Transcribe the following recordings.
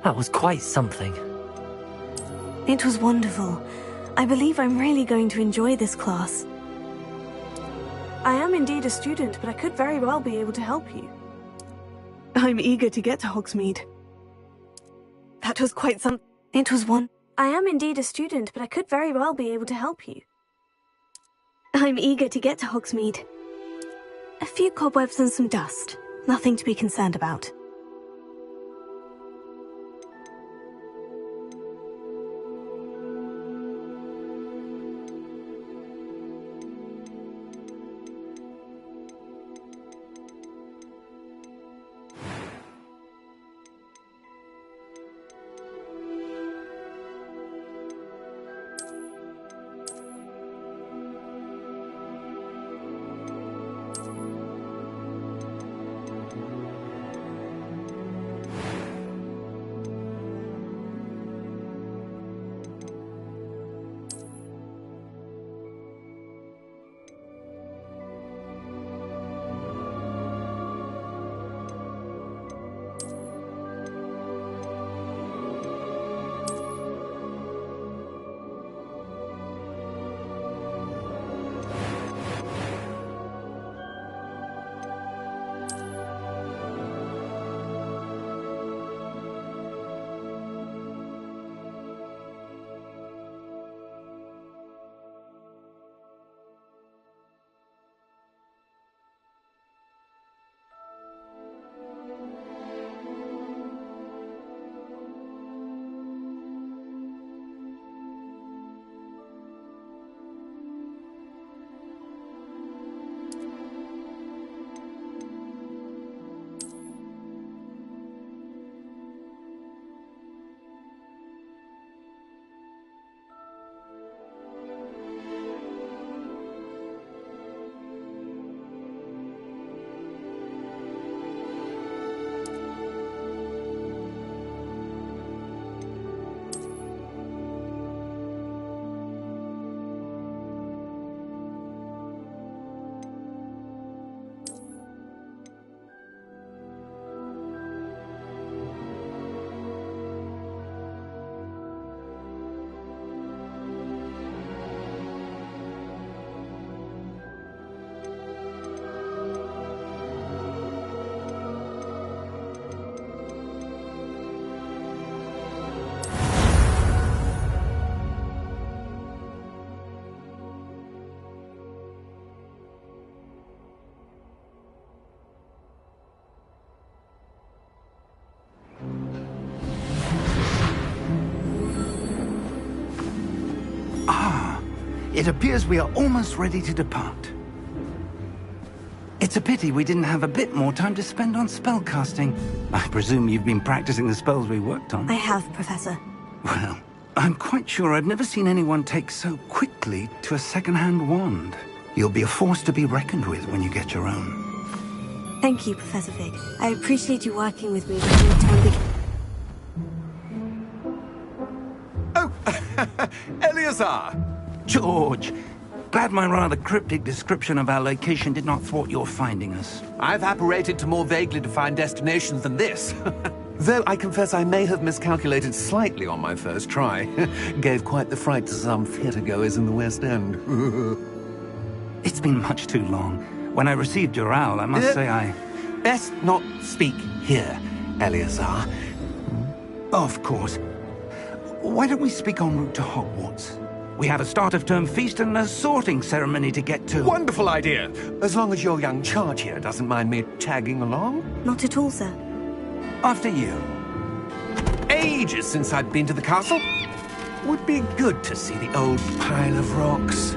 That was quite something. It was wonderful. I believe I'm really going to enjoy this class. I am indeed a student, but I could very well be able to help you. I'm eager to get to Hogsmeade. That was quite some... It was one... I am indeed a student, but I could very well be able to help you. I'm eager to get to Hogsmeade. A few cobwebs and some dust. Nothing to be concerned about. It appears we are almost ready to depart. It's a pity we didn't have a bit more time to spend on spellcasting. I presume you've been practicing the spells we worked on. I have, Professor. Well, I'm quite sure I've never seen anyone take so quickly to a second-hand wand. You'll be a force to be reckoned with when you get your own. Thank you, Professor Fig. I appreciate you working with me during the time Oh, Eleazar! George, glad my rather cryptic description of our location did not thwart your finding us. I've apparated to more vaguely defined destinations than this. Though I confess I may have miscalculated slightly on my first try. Gave quite the fright to some theatre-goers in the West End. It's been much too long. When I received your owl, I must say I... Best not speak here, Eleazar. Of course. Why don't we speak en route to Hogwarts? We have a start-of-term feast and a sorting ceremony to get to. Wonderful idea! As long as your young charge here doesn't mind me tagging along. Not at all, sir. After you. Ages since I'd been to the castle. Would be good to see the old pile of rocks.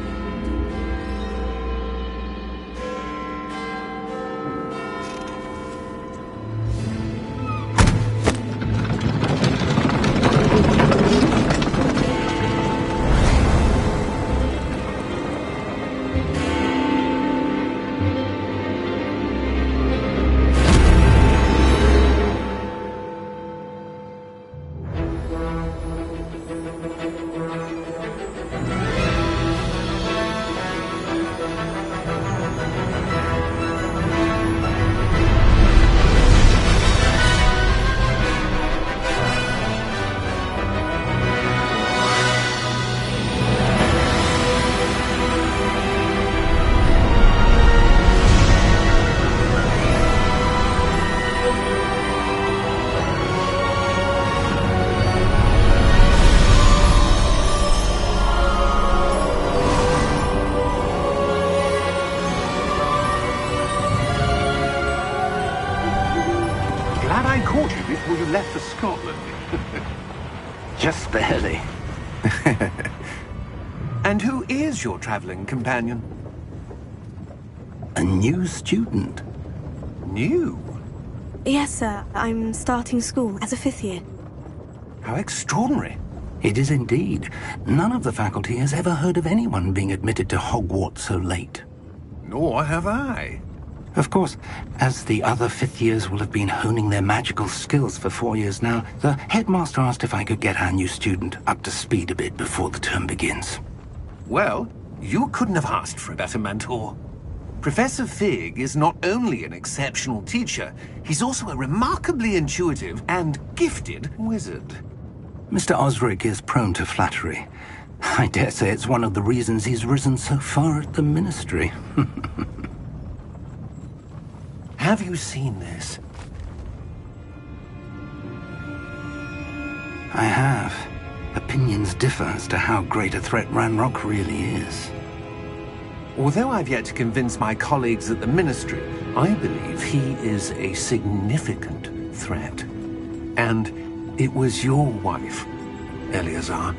Just barely. And who is your traveling companion? A new student. New? Yes, sir. I'm starting school as a 5th year. How extraordinary. It is indeed. None of the faculty has ever heard of anyone being admitted to Hogwarts so late. Nor have I. Of course, as the other 5th years will have been honing their magical skills for 4 years now, the headmaster asked if I could get our new student up to speed a bit before the term begins. Well, you couldn't have asked for a better mentor. Professor Fig is not only an exceptional teacher, he's also a remarkably intuitive and gifted wizard. Mr. Osric is prone to flattery. I dare say it's one of the reasons he's risen so far at the Ministry. Have you seen this? I have. Opinions differ as to how great a threat Ranrock really is. Although I've yet to convince my colleagues at the Ministry, I believe he is a significant threat. And it was your wife, Eleazar,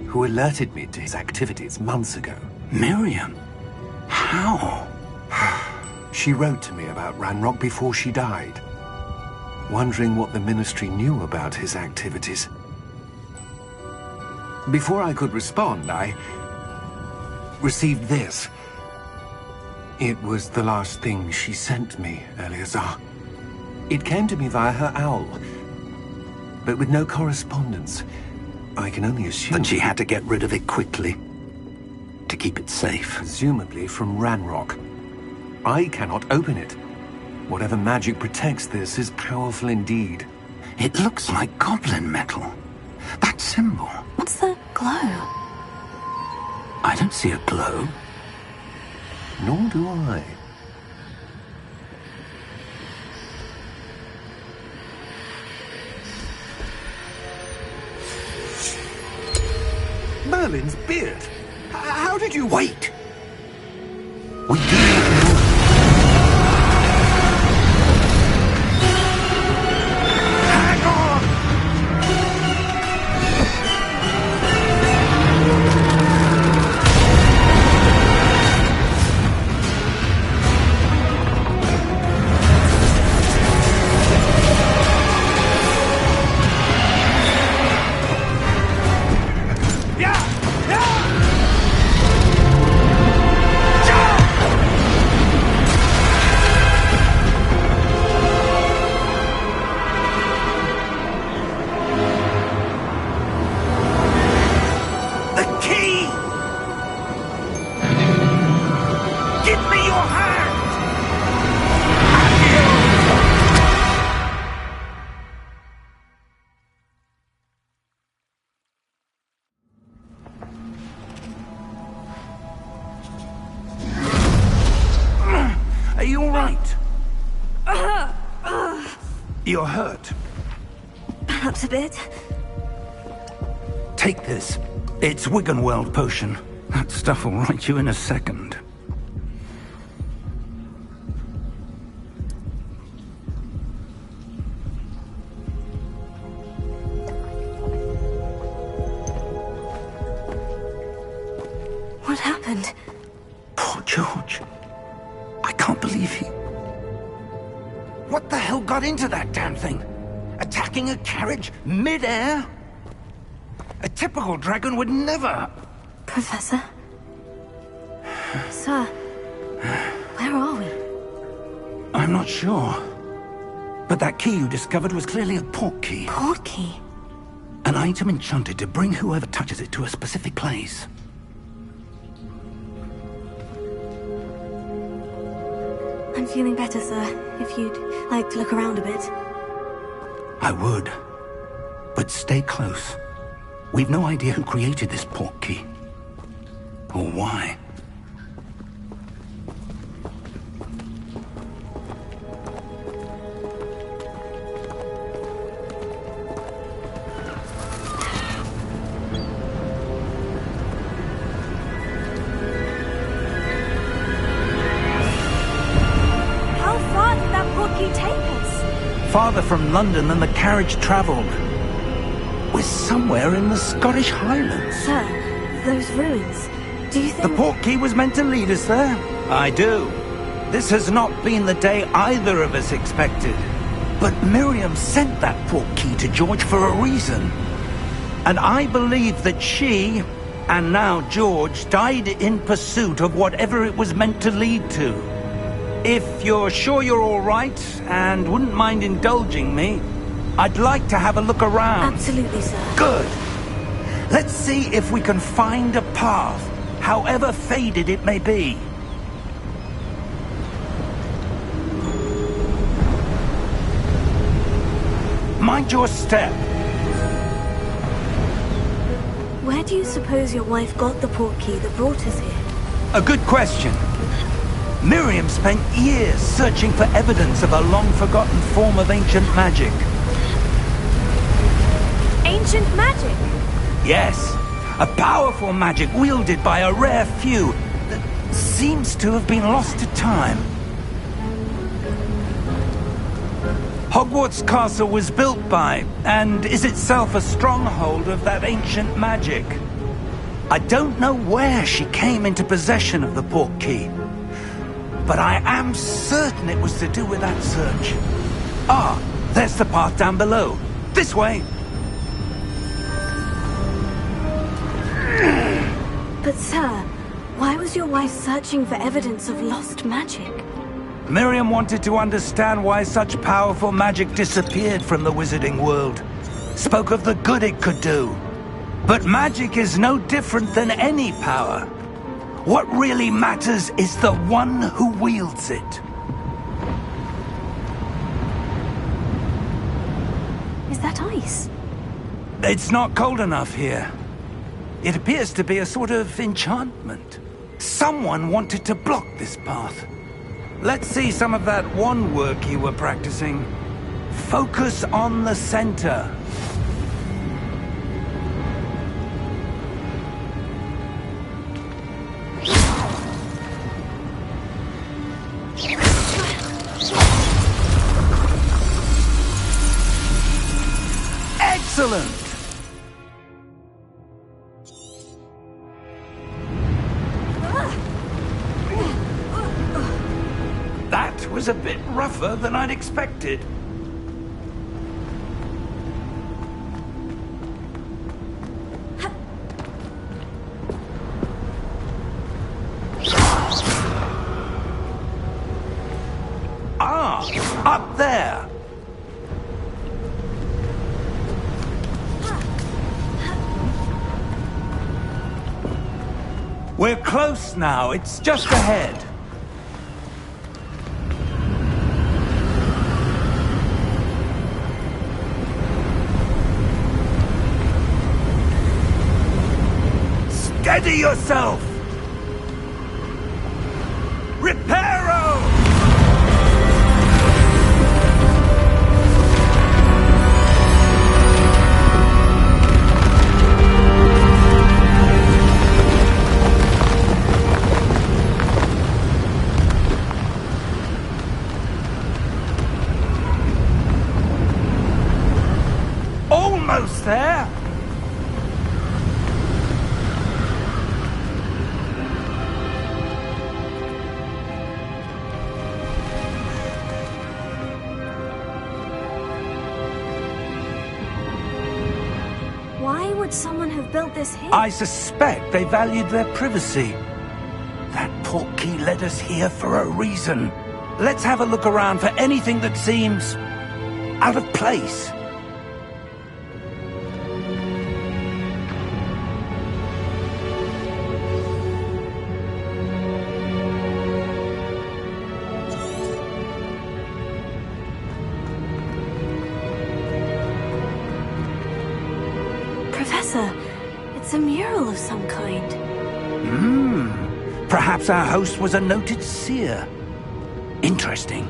who alerted me to his activities months ago. Miriam? How? She wrote to me about Ranrock before she died, wondering what the Ministry knew about his activities. Before I could respond, I received this. It was the last thing she sent me, Eleazar. It came to me via her owl, but with no correspondence. I can only assume... Then she had to get rid of it quickly, to keep it safe. Presumably from Ranrock. I cannot open it. Whatever magic protects this is powerful indeed. It looks like goblin metal. That symbol. What's the glow? I don't see a glow. Nor do I. Merlin's beard. How did you... Wait! We do not know. Hang on! Are you all right? You're hurt. Perhaps a bit. Take this. It's Wiggenweld potion. That stuff will right you in a second. What happened? Poor George. I can't believe he... What the hell got into that damn thing? Attacking a carriage mid-air? A typical dragon would never... Professor? Sir, where are we? I'm not sure. But that key you discovered was clearly a port key. Port key? An item enchanted to bring whoever touches it to a specific place. I'm feeling better, sir. If you'd like to look around a bit. I would. But stay close. We've no idea who created this port key. Or why. How far did that port key take us? Farther from London than the carriage traveled. We're somewhere in the Scottish Highlands. Sir, those ruins. Do you think... The portkey was meant to lead us there? I do. This has not been the day either of us expected. But Miriam sent that portkey to George for a reason. And I believe that she, and now George, died in pursuit of whatever it was meant to lead to. If you're sure you're all right, and wouldn't mind indulging me, I'd like to have a look around. Absolutely, sir. Good. Let's see if we can find a path, however faded it may be. Mind your step. Where do you suppose your wife got the portkey that brought us here? A good question. Miriam spent years searching for evidence of a long-forgotten form of ancient magic. Ancient magic? Yes, a powerful magic wielded by a rare few that seems to have been lost to time. Hogwarts Castle was built by, and is itself a stronghold of that ancient magic. I don't know where she came into possession of the portkey, but I am certain it was to do with that search. Ah, there's the path down below. This way! But sir, why was your wife searching for evidence of lost magic? Miriam wanted to understand why such powerful magic disappeared from the wizarding world. Spoke of the good it could do. But magic is no different than any power. What really matters is the one who wields it. Is that ice? It's not cold enough here. It appears to be a sort of enchantment. Someone wanted to block this path. Let's see some of that wand work you were practicing. Focus on the center. Excellent! That was a bit rougher than I'd expected. Ah, up there. We're close now. It's just ahead. Steady yourself! Reparo! Almost there! Why would someone have built this here? I suspect they valued their privacy. That portkey led us here for a reason. Let's have a look around for anything that seems out of place. Professor, it's a mural of some kind. Perhaps our host was a noted seer. Interesting.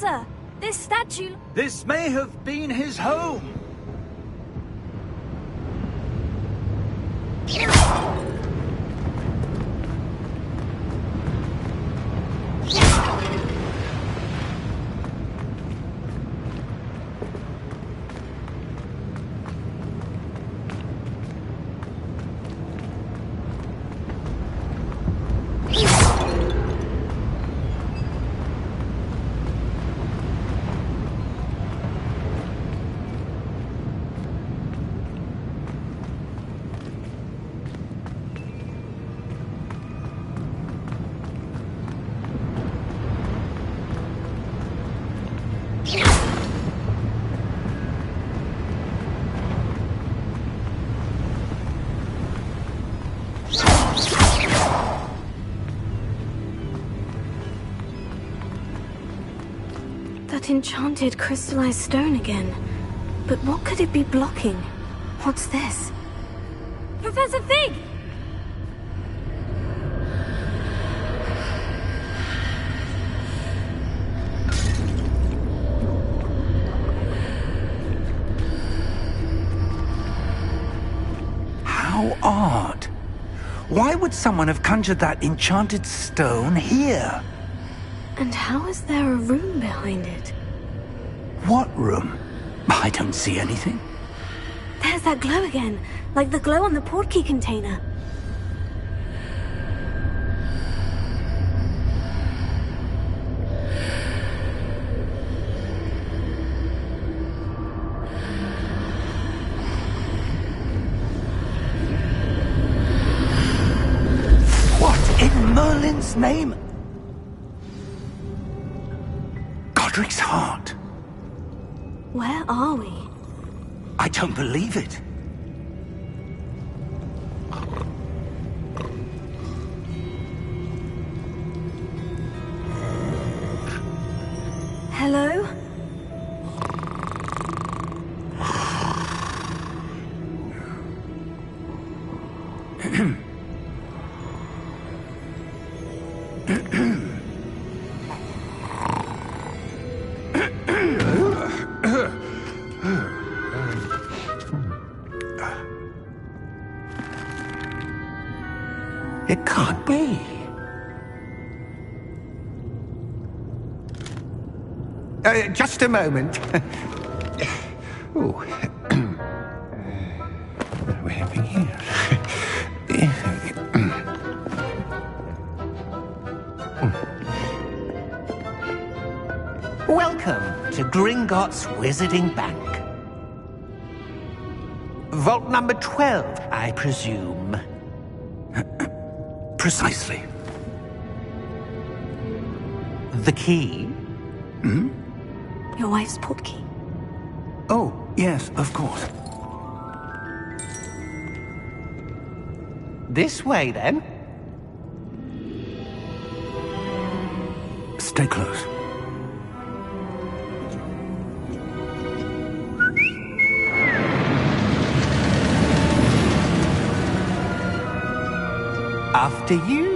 Professor! This statue... This may have been his home. That enchanted crystallized stone again. But what could it be blocking? What's this? Professor Fig! How odd. Why would someone have conjured that enchanted stone here? And how is there a room behind it? What room? I don't see anything. There's that glow again, like the glow on the portkey container. What in Merlin's name? Godric's heart. Where are we? I don't believe it. Hello? It can't be. Just a moment. Oh. What are we having here? Welcome to Gringotts Wizarding Bank. Vault number 12, I presume. Precisely. The key? Your wife's portkey. Oh, yes, of course. This way, then. Stay close. After you.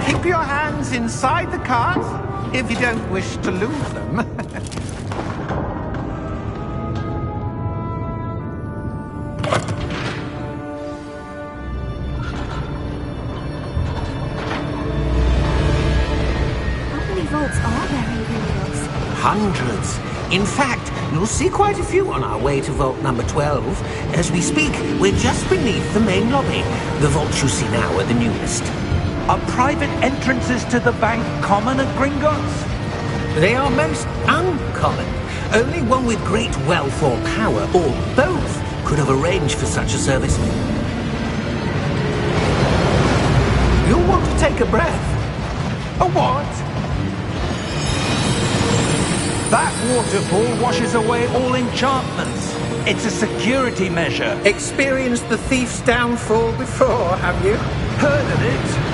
Keep your hands inside the cart if you don't wish to lose them. How many vaults are there in Gringotts? Hundreds. In fact, you'll see quite a few on our way to vault number 12. As we speak, we're just beneath the main lobby. The vaults you see now are the newest. Are private entrances to the bank common at Gringotts? They are most uncommon. Only one with great wealth or power, or both, could have arranged for such a service. You'll want to take a breath. A what? That waterfall washes away all enchantments. It's a security measure. Experienced the thief's downfall before, have you? Heard of it?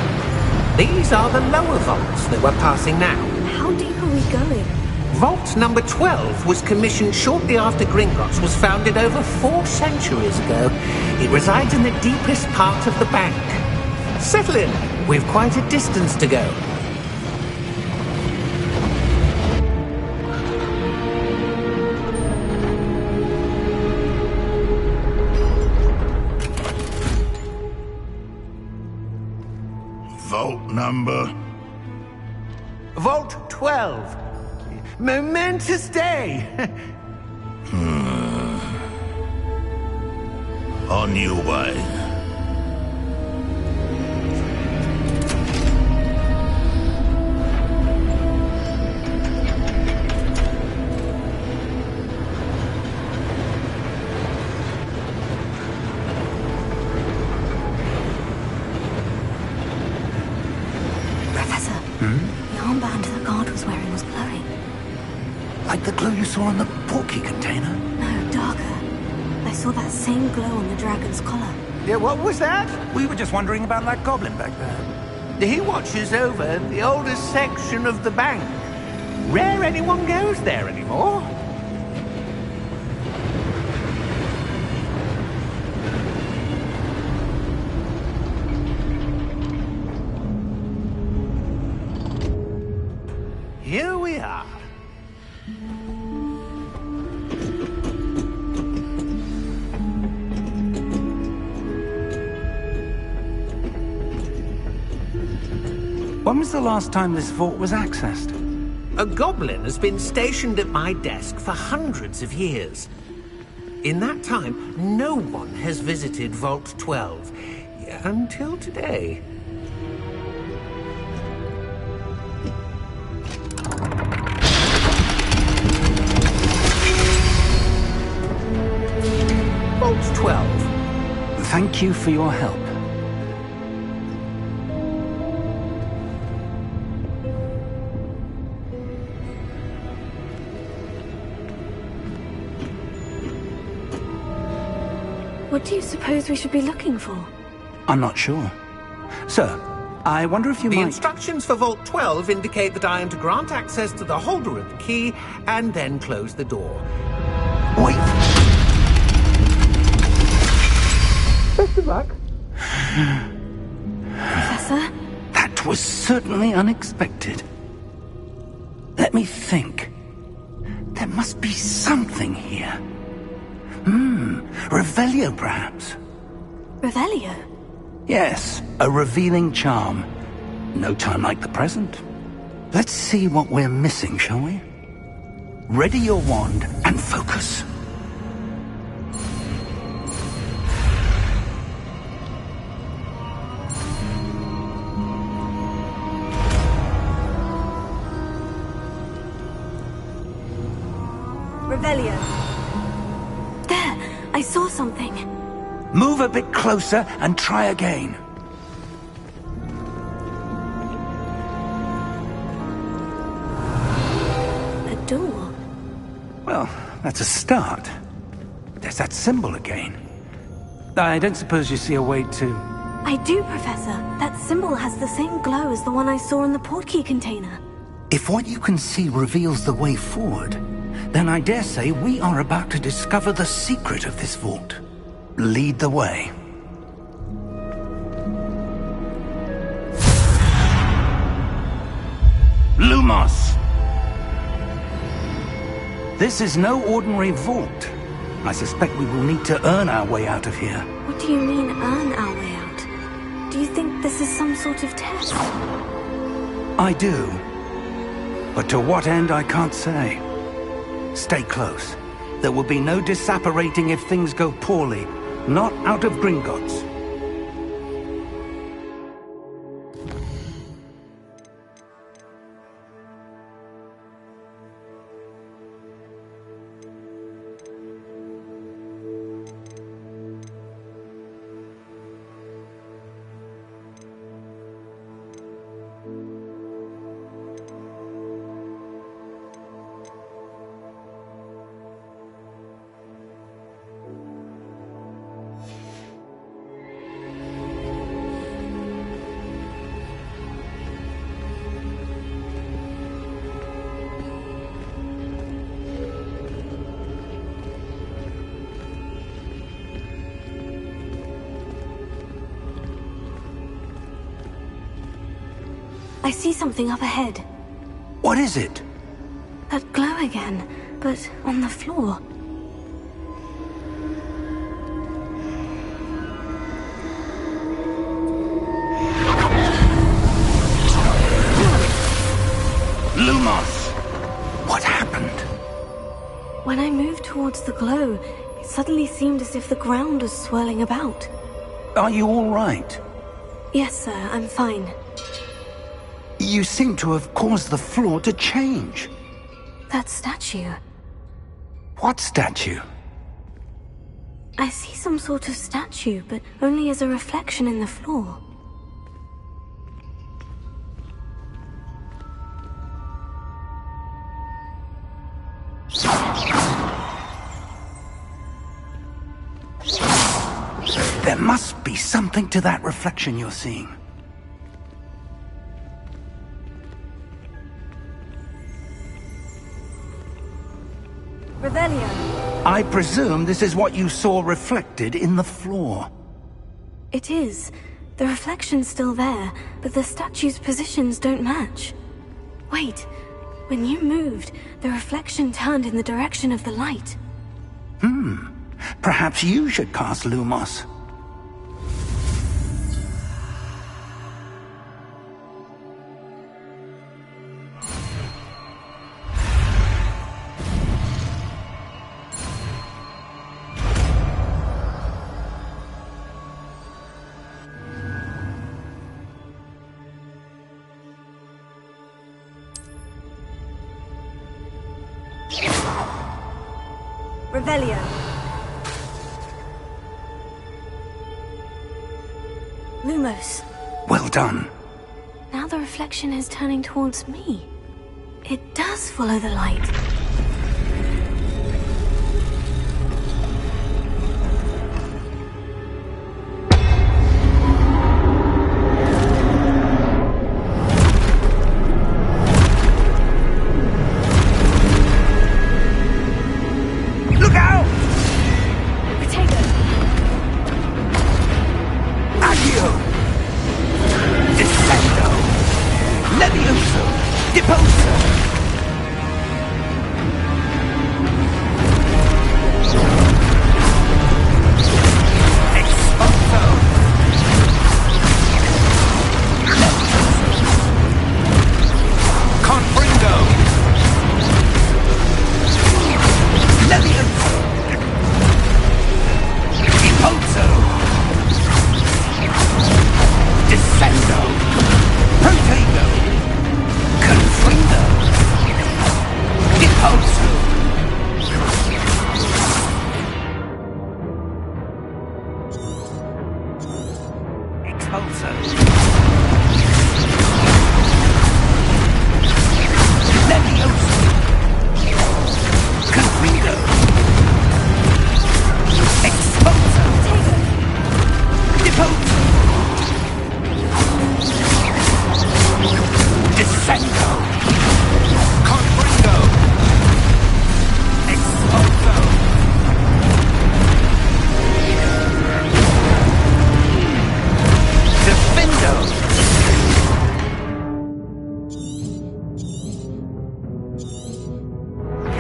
These are the lower vaults that we're passing now. How deep are we going? Vault number 12 was commissioned shortly after Gringotts was founded over 4 centuries ago. It resides in the deepest part of the bank. Settle in. We've quite a distance to go. Vault number? Vault 12. Momentous day. On your way. Professor, the armband the guard was wearing was glowing. Like the glow you saw on the porky container? No, darker. I saw that same glow on the dragon's collar. Yeah, what was that? We were just wondering about that goblin back there. He watches over the oldest section of the bank. Rare anyone goes there anymore. Here we are. When was the last time this vault was accessed? A goblin has been stationed at my desk for hundreds of years. In that time, no one has visited Vault 12 until today. Vault 12. Thank you for your help. What do you suppose we should be looking for? I'm not sure. Sir, I wonder if you The might... instructions for Vault 12 indicate that I am to grant access to the holder of the key and then close the door. Wait! Best of luck. Professor? That was certainly unexpected. Let me think. There must be something here. Revelio, perhaps? Revelio? Yes, a revealing charm. No time like the present. Let's see what we're missing, shall we? Ready your wand and focus. Revelio. There! I saw something. Move a bit closer and try again. A door. Well, that's a start. There's that symbol again. I don't suppose you see a way to... I do, Professor. That symbol has the same glow as the one I saw in the portkey container. If what you can see reveals the way forward, then I dare say we are about to discover the secret of this vault. Lead the way. Lumos! This is no ordinary vault. I suspect we will need to earn our way out of here. What do you mean, earn our way out? Do you think this is some sort of test? I do. But to what end, I can't say. Stay close. There will be no disapparating if things go poorly. Not out of Gringotts. I see something up ahead. What is it? That glow again, but on the floor. Lumos! What happened? When I moved towards the glow, it suddenly seemed as if the ground was swirling about. Are you all right? Yes, sir, I'm fine. You seem to have caused the floor to change. That statue. What statue? I see some sort of statue, but only as a reflection in the floor. There must be something to that reflection you're seeing. Revelio. I presume this is what you saw reflected in the floor. It is. The reflection's still there, but the statue's positions don't match. Wait, when you moved, the reflection turned in the direction of the light. Perhaps you should cast Lumos. Revelio. Lumos. Well done. Now the reflection is turning towards me. It does follow the light. Look out! Potato. Accio! Descendo! Levioso! Deposo! Exposo! Levioso! Confringo! Levioso! Deposo! Descendo! Protego! Confrindo! Deposo! Expulso! Levioso! Confrindo! Expulso! Deposo! Descendo! Confrindo! Expulso! Defendo!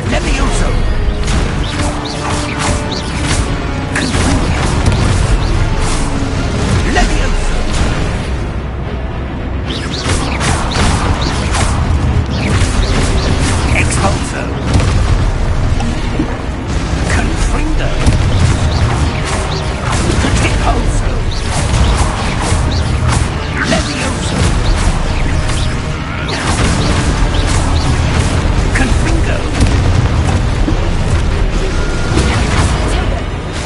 Levioso! Confrindo! Levioso! Expulso! Confrindo! Deposo! Levioso! Confrindo!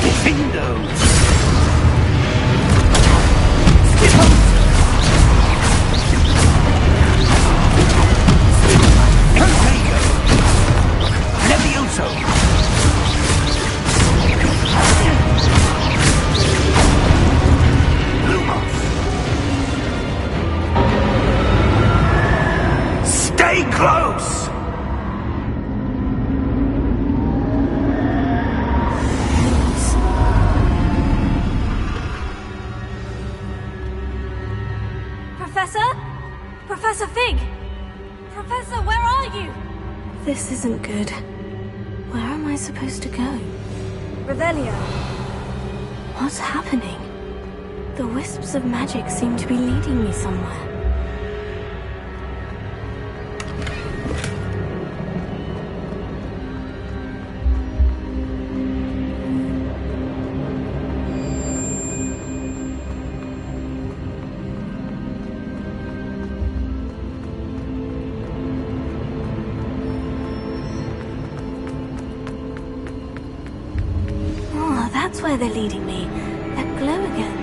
Defendo! Deposo! Protego! Levioso! Lumos! Stay close! Professor? Professor Fig! Professor, where are you? This isn't good. Where am I supposed to go? Revelio. What's happening? The wisps of magic seem to be leading me somewhere. That's where they're leading me. That glow again.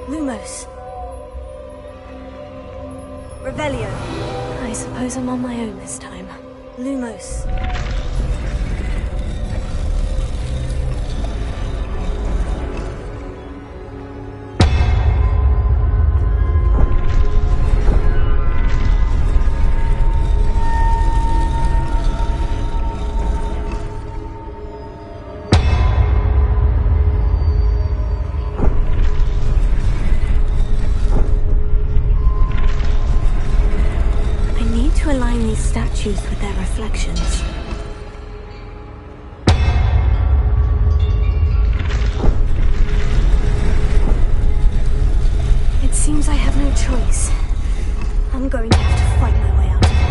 Lumos. Revelio. I suppose I'm on my own this time. Lumos. Statues with their reflections. It seems I have no choice. I'm going to have to fight my way out of here.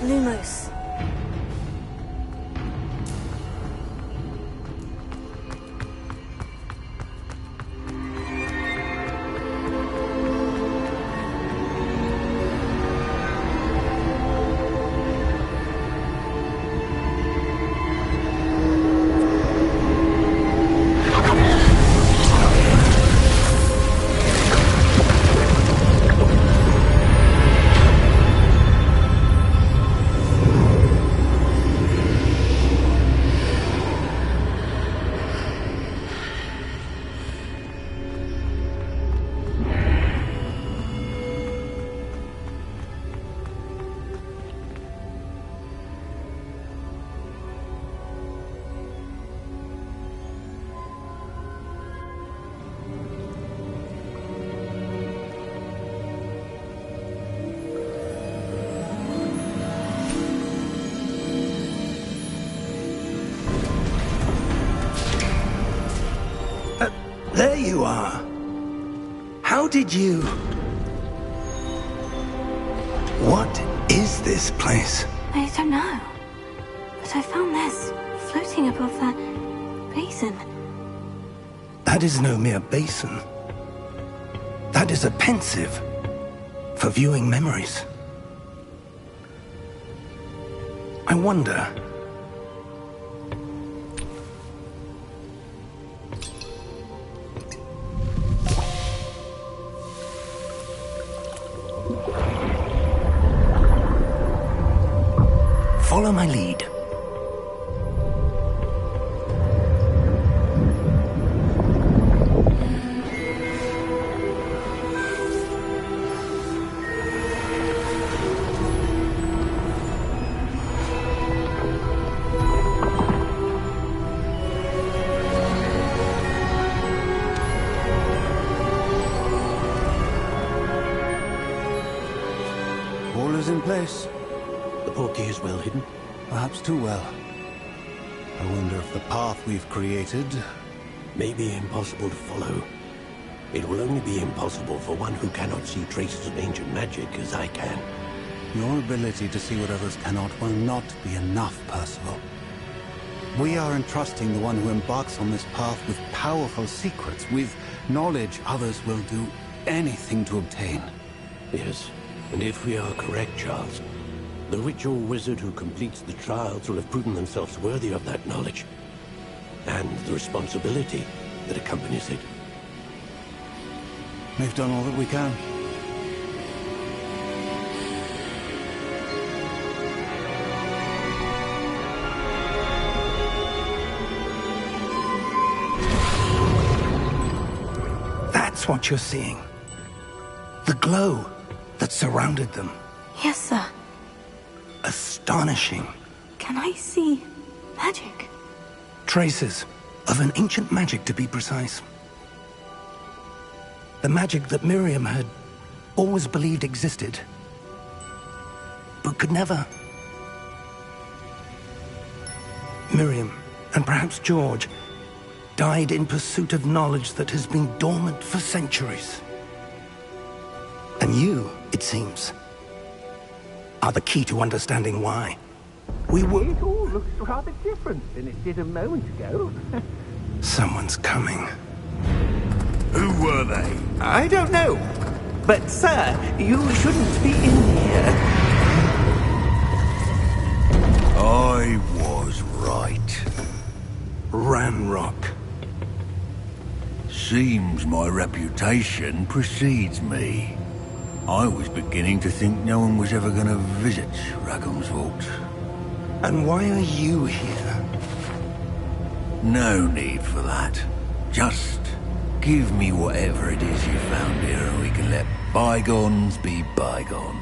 Lumos. There you are. How did you... What is this place? I don't know. But I found this floating above that basin. That is no mere basin. That is a pensive for viewing memories. I wonder... Follow my lead. All is in place. The portkey is well hidden. Perhaps too well. I wonder if the path we've created... May be impossible to follow. It will only be impossible for one who cannot see traces of ancient magic as I can. Your ability to see what others cannot will not be enough, Percival. We are entrusting the one who embarks on this path with powerful secrets, with knowledge others will do anything to obtain. Yes, and if we are correct, Charles, the witch or wizard who completes the trials will have proven themselves worthy of that knowledge, and the responsibility that accompanies it. We've done all that we can. That's what you're seeing. The glow that surrounded them. Yes, sir. Astonishing. Can I see magic? Traces of an ancient magic, to be precise. The magic that Miriam had always believed existed, but could never. Miriam, and perhaps George, died in pursuit of knowledge that has been dormant for centuries. And you, it seems, are the key to understanding why. It all looks rather different than it did a moment ago. Someone's coming. Who were they? I don't know. But, sir, you shouldn't be in here. I was right. Ranrock. Seems my reputation precedes me. I was beginning to think no one was ever going to visit Rackham's Vault. And why are you here? No need for that. Just give me whatever it is you found here and we can let bygones be bygones.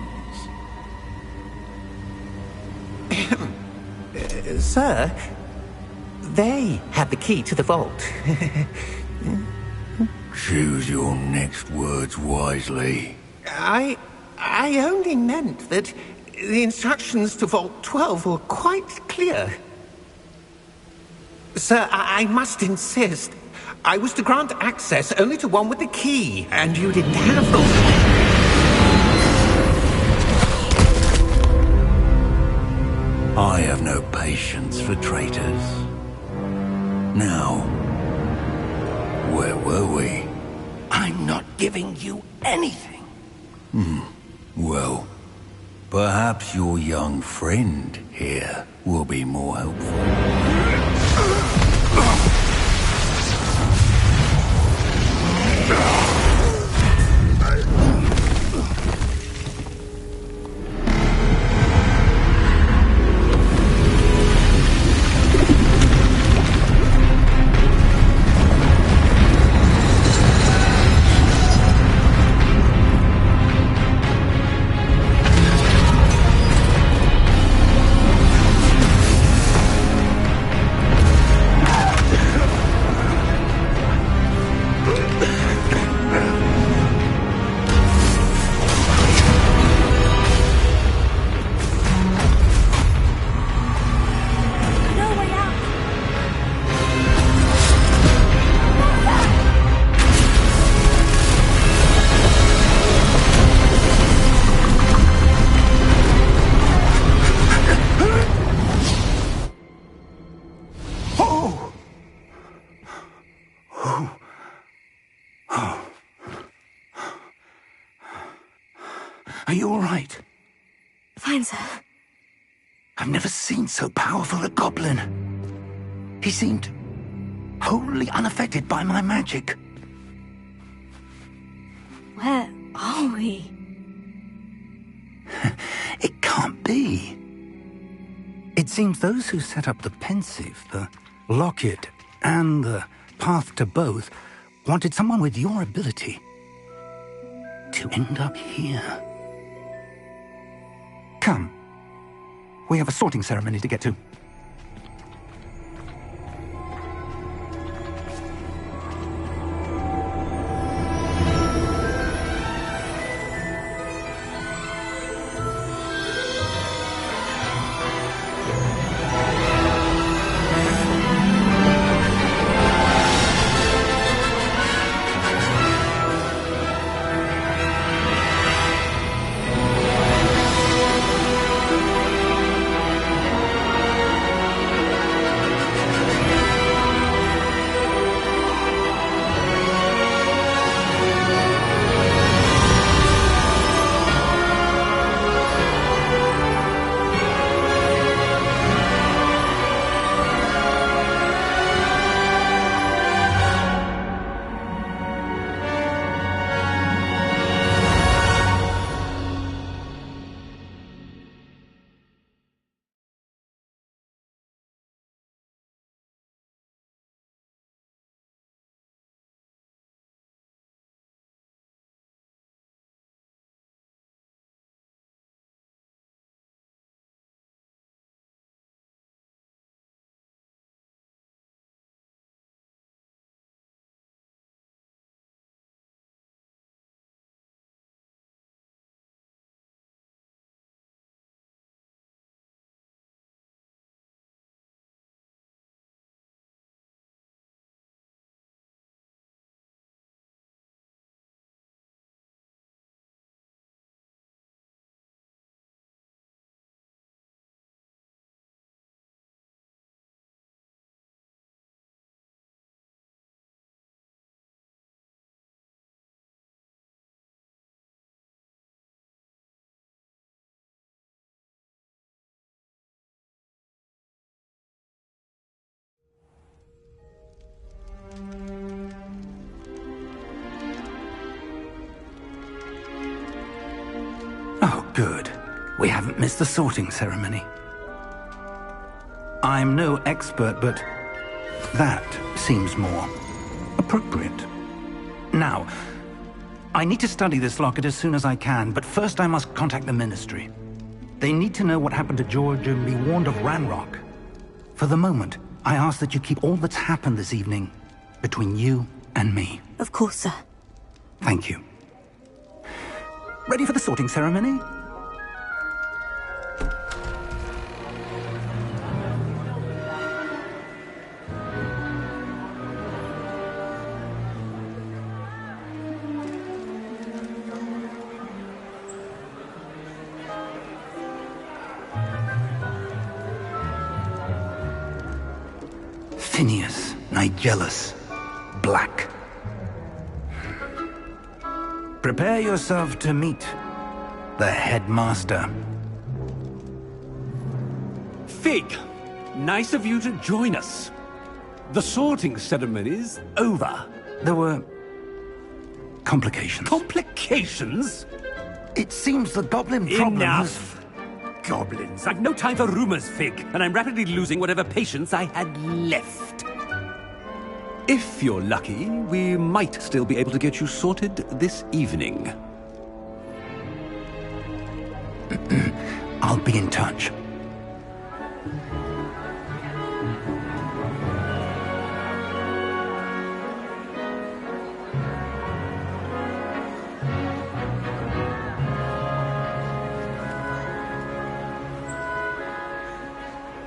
Sir, they had the key to the vault. Choose your next words wisely. I only meant that the instructions to Vault 12 were quite clear. Sir, I must insist. I was to grant access only to one with the key, and you didn't have them. I have no patience for traitors. Now, where were we? I'm not giving you anything. Well, perhaps your young friend here will be more helpful. Are you all right? Fine, sir. I've never seen so powerful a goblin. He seemed wholly unaffected by my magic. Where are we? It can't be. It seems those who set up the pensive, the locket, and the path to both wanted someone with your ability to end up here. Come. We have a sorting ceremony to get to. Oh, good. We haven't missed the sorting ceremony. I'm no expert, but that seems more appropriate. Now, I need to study this locket as soon as I can, but first I must contact the Ministry. They need to know what happened to George and be warned of Ranrock. For the moment, I ask that you keep all that's happened this evening between you and me. Of course, sir. Thank you. Ready for the sorting ceremony? Phineas, Nigellus, Black. Prepare yourself to meet the headmaster. Fig, nice of you to join us. The sorting ceremony's over. There were complications. Complications? It seems the goblin problem Enough! Goblins. I've no time for rumors, Fig, and I'm rapidly losing whatever patience I had left. If you're lucky, we might still be able to get you sorted this evening. I'll be in touch.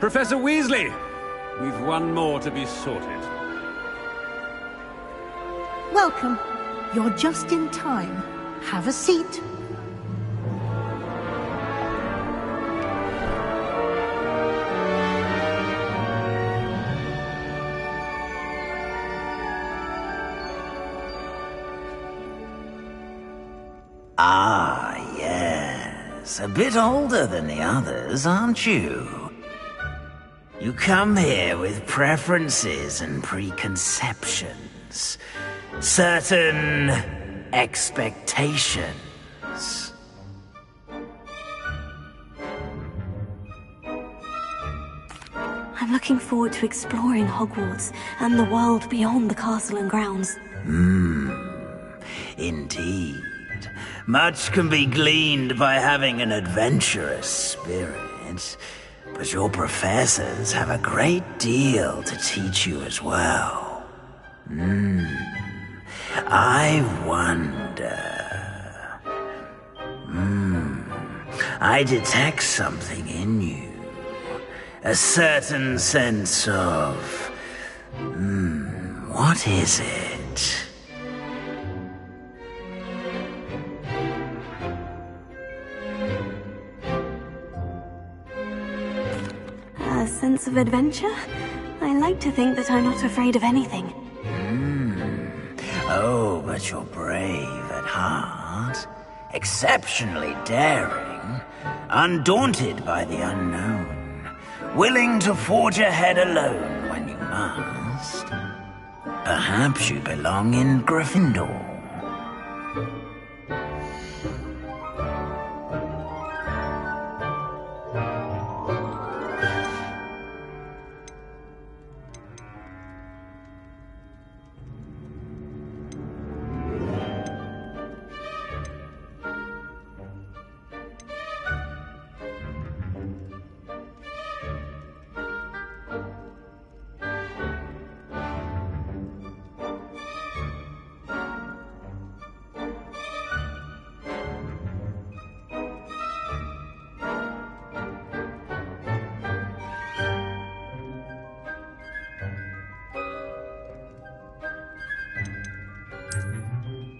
Professor Weasley, we've one more to be sorted. Welcome. You're just in time. Have a seat. Ah, yes. a bit older than the others, aren't you? You come here with preferences and preconceptions. Certain expectations. I'm looking forward to exploring Hogwarts and the world beyond the castle and grounds. Indeed. Much can be gleaned by having an adventurous spirit, but your professors have a great deal to teach you as well. I wonder... I detect something in you. A certain sense of... what is it? A sense of adventure? I like to think that I'm not afraid of anything. Oh, but you're brave at heart. Exceptionally daring. Undaunted by the unknown. Willing to forge ahead alone when you must. Perhaps you belong in Gryffindor.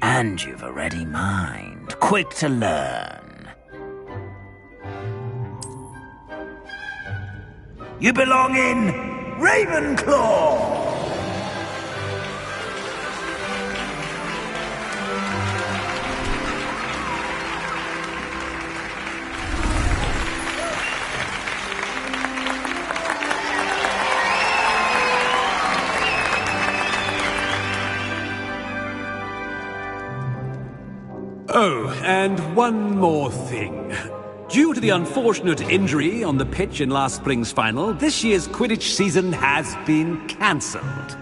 And you've a ready mind, quick to learn. You belong in Ravenclaw! Oh, and one more thing. Due to the unfortunate injury on the pitch in last spring's final, this year's Quidditch season has been cancelled.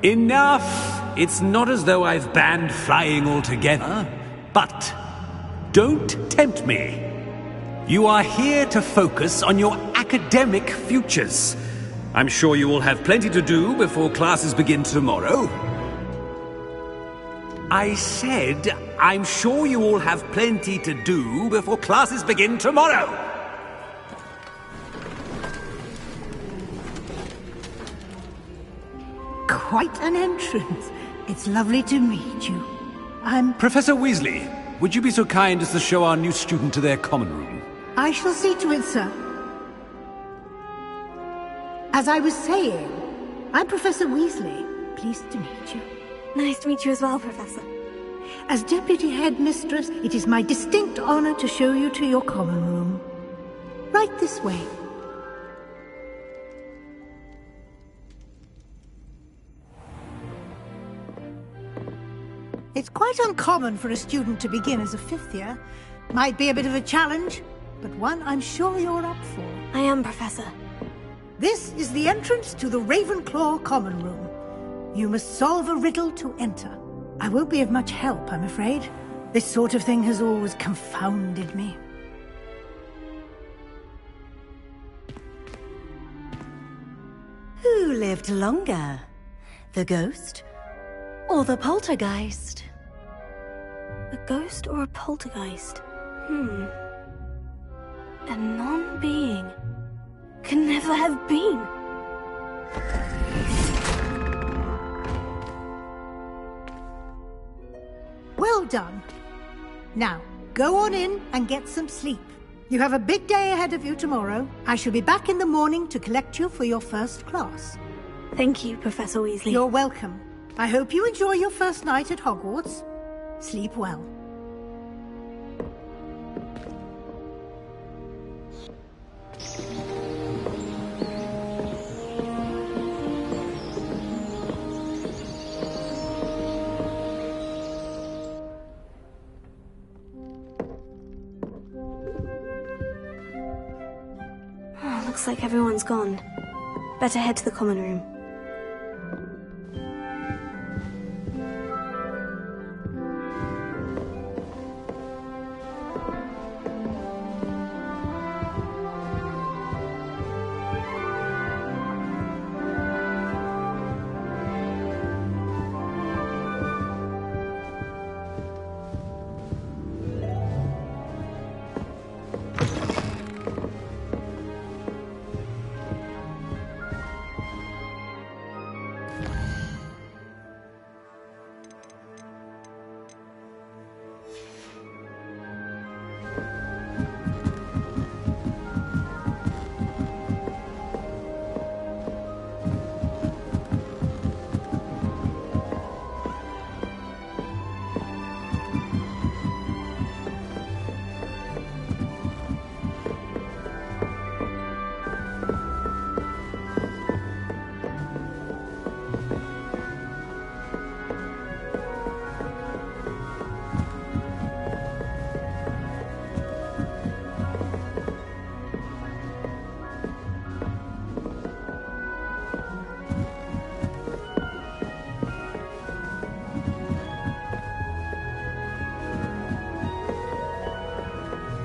Enough! It's not as though I've banned flying altogether, but don't tempt me. You are here to focus on your academic futures. I'm sure you will have plenty to do before classes begin tomorrow. I said, I'm sure you all have plenty to do before classes begin tomorrow. Quite an entrance. It's lovely to meet you. I'm... Professor Weasley, would you be so kind as to show our new student to their common room? I shall see to it, sir. As I was saying, I'm Professor Weasley. Pleased to meet you. Nice to meet you as well, Professor. As Deputy Headmistress, it is my distinct honor to show you to your common room. Right this way. It's quite uncommon for a student to begin as a fifth year. Might be a bit of a challenge, but one I'm sure you're up for. I am, Professor. This is the entrance to the Ravenclaw common room. You must solve a riddle to enter. I won't be of much help, I'm afraid. This sort of thing has always confounded me. Who lived longer? The ghost or the poltergeist? A ghost or a poltergeist? A non-being can never have been. Well done. Now, go on in and get some sleep. You have a big day ahead of you tomorrow. I shall be back in the morning to collect you for your first class. Thank you, Professor Weasley. You're welcome. I hope you enjoy your first night at Hogwarts. Sleep well. Looks like everyone's gone. Better head to the common room.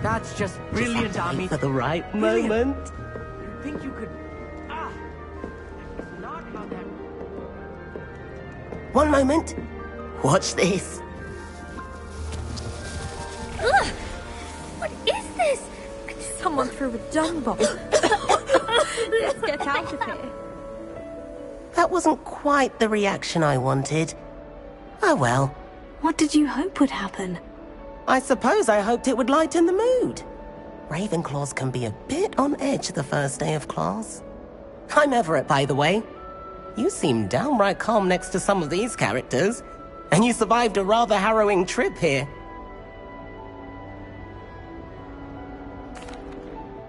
That's just brilliant, Army. For the right moment. You think you could... Ah! That's not how that... One moment. Watch this. Ugh! What is this? Someone threw a dung bomb. Let's get out of here. That wasn't quite the reaction I wanted. Oh well. What did you hope would happen? I suppose I hoped it would lighten the mood. Ravenclaws can be a bit on edge the first day of class. I'm Everett, by the way. You seem downright calm next to some of these characters, and you survived a rather harrowing trip here.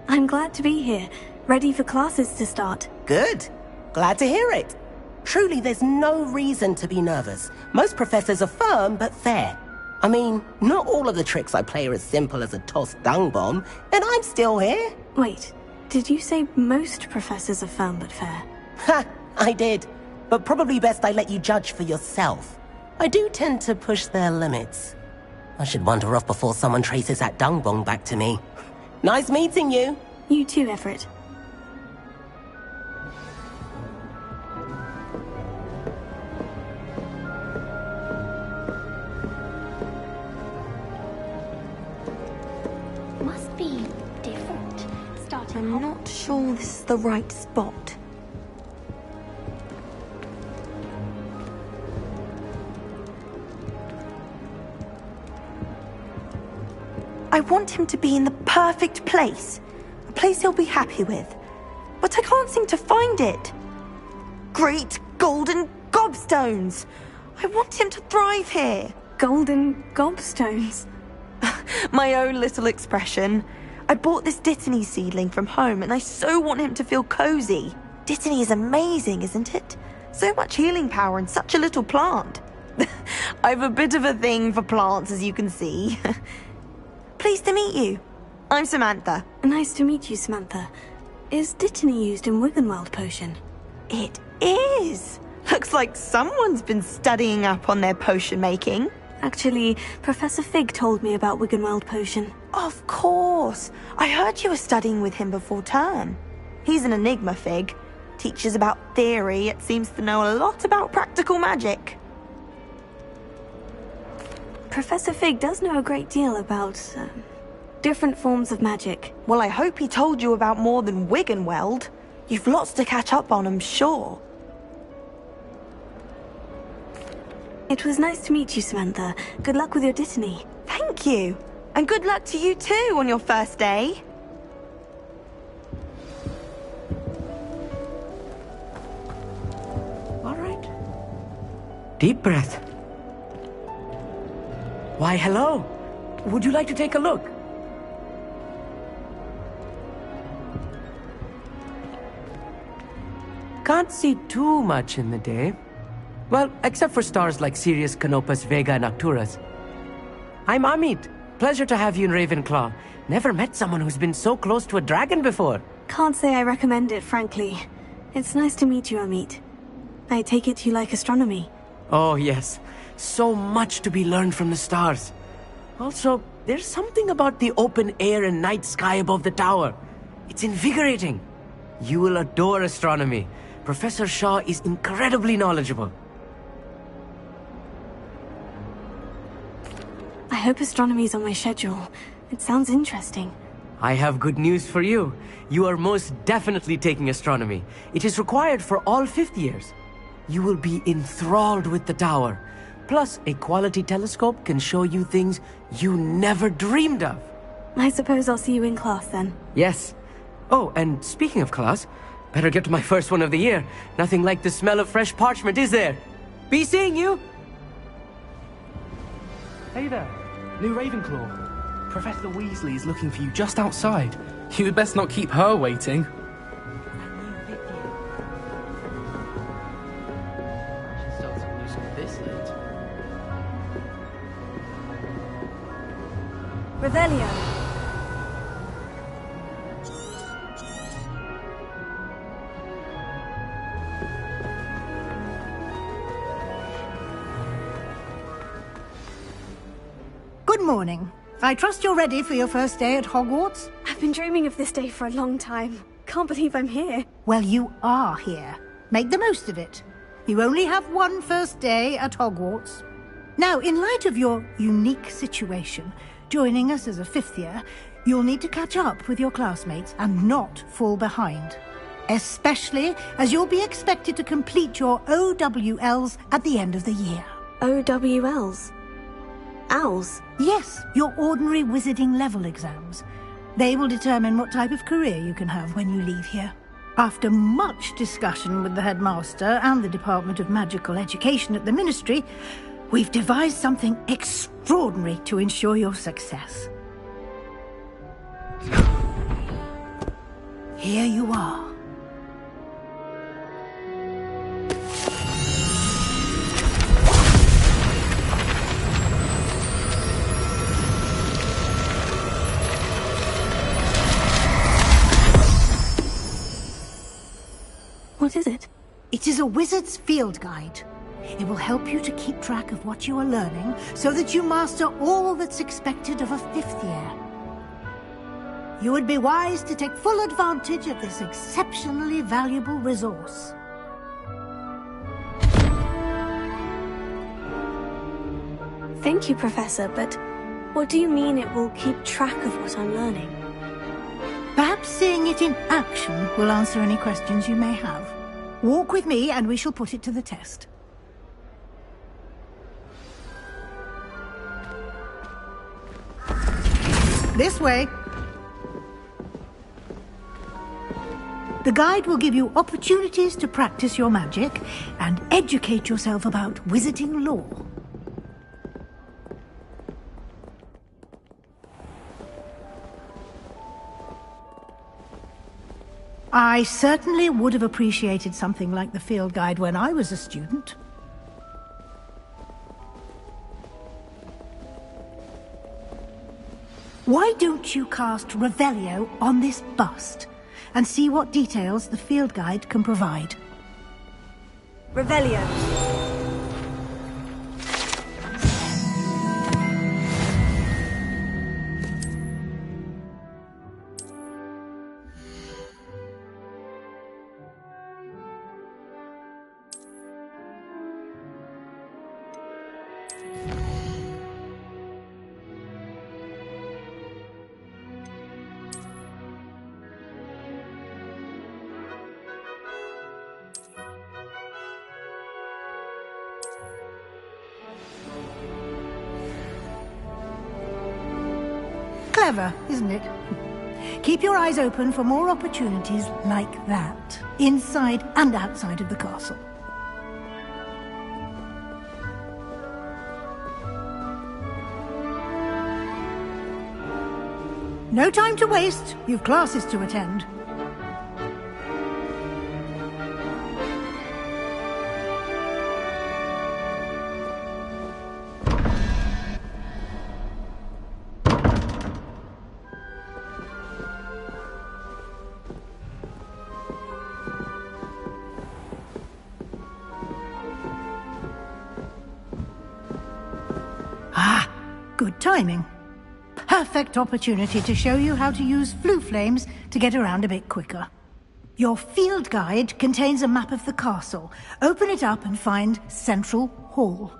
I'm glad to be here, ready for classes to start. Good. Glad to hear it. Truly, there's no reason to be nervous. Most professors are firm but fair. I mean, not all of the tricks I play are as simple as a tossed dung bomb, and I'm still here. Wait, did you say most professors are firm but fair? Ha! I did. But probably best I let you judge for yourself. I do tend to push their limits. I should wander off before someone traces that dung bomb back to me. Nice meeting you. You too, Everett. Must be different. Starting I'm not sure this is the right spot. I want him to be in the perfect place. A place he'll be happy with. But I can't seem to find it. Great golden gobstones! I want him to thrive here. Golden gobstones? My own little expression. I bought this Dittany seedling from home and I so want him to feel cozy. Dittany is amazing, isn't it? So much healing power in such a little plant. I've a bit of a thing for plants, as you can see. Pleased to meet you. I'm Samantha. Nice to meet you, Samantha. Is Dittany used in Wiggenweld potion? It is. Looks like someone's been studying up on their potion making. Actually, Professor Fig told me about Wiggenweld potion. Of course. I heard you were studying with him before term. He's an enigma, Fig. Teaches about theory, yet seems to know a lot about practical magic. Professor Fig does know a great deal about different forms of magic. Well, I hope he told you about more than Wiggenweld. You've lots to catch up on, I'm sure. It was nice to meet you, Samantha. Good luck with your Dittany. Thank you. And good luck to you too on your first day. All right. Deep breath. Why, hello. Would you like to take a look? Can't see too much in the day. Well, except for stars like Sirius, Canopus, Vega, and Arcturus. I'm Amit. Pleasure to have you in Ravenclaw. Never met someone who's been so close to a dragon before. Can't say I recommend it, frankly. It's nice to meet you, Amit. I take it you like astronomy. Oh, yes. So much to be learned from the stars. Also, there's something about the open air and night sky above the tower. It's invigorating. You will adore astronomy. Professor Shaw is incredibly knowledgeable. I hope astronomy's on my schedule. It sounds interesting. I have good news for you. You are most definitely taking astronomy. It is required for all 5th years. You will be enthralled with the tower. Plus, a quality telescope can show you things you never dreamed of. I suppose I'll see you in class then. Yes. Oh, and speaking of class, better get to my first one of the year. Nothing like the smell of fresh parchment, is there? Be seeing you! Hey there, new Ravenclaw. Professor Weasley is looking for you just outside. You'd best not keep her waiting. Revelio. Good morning. I trust you're ready for your first day at Hogwarts? I've been dreaming of this day for a long time. Can't believe I'm here. Well, you are here. Make the most of it. You only have one first day at Hogwarts. Now, in light of your unique situation, joining us as a 5th year, you'll need to catch up with your classmates and not fall behind. Especially as you'll be expected to complete your OWLs at the end of the year. OWLs? Owls? Yes, your ordinary wizarding level exams. They will determine what type of career you can have when you leave here. After much discussion with the headmaster and the Department of Magical Education at the Ministry, we've devised something extraordinary to ensure your success. Here you are. What is it? It is a wizard's field guide. It will help you to keep track of what you are learning so that you master all that's expected of a 5th year. You would be wise to take full advantage of this exceptionally valuable resource. Thank you, Professor, but what do you mean it will keep track of what I'm learning? Perhaps seeing it in action will answer any questions you may have. Walk with me and we shall put it to the test. This way. The guide will give you opportunities to practice your magic and educate yourself about wizarding lore. I certainly would have appreciated something like the field guide when I was a student. Why don't you cast Revelio on this bust and see what details the field guide can provide? Revelio. Clever, isn't it? Keep your eyes open for more opportunities like that, inside and outside of the castle. No time to waste. You've classes to attend. Ah, good timing. Perfect opportunity to show you how to use flue flames to get around a bit quicker. Your field guide contains a map of the castle. Open it up and find Central Hall.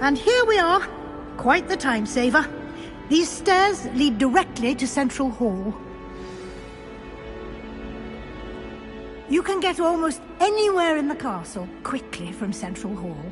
And here we are. Quite the time saver. These stairs lead directly to Central Hall. You can get almost anywhere in the castle quickly from Central Hall.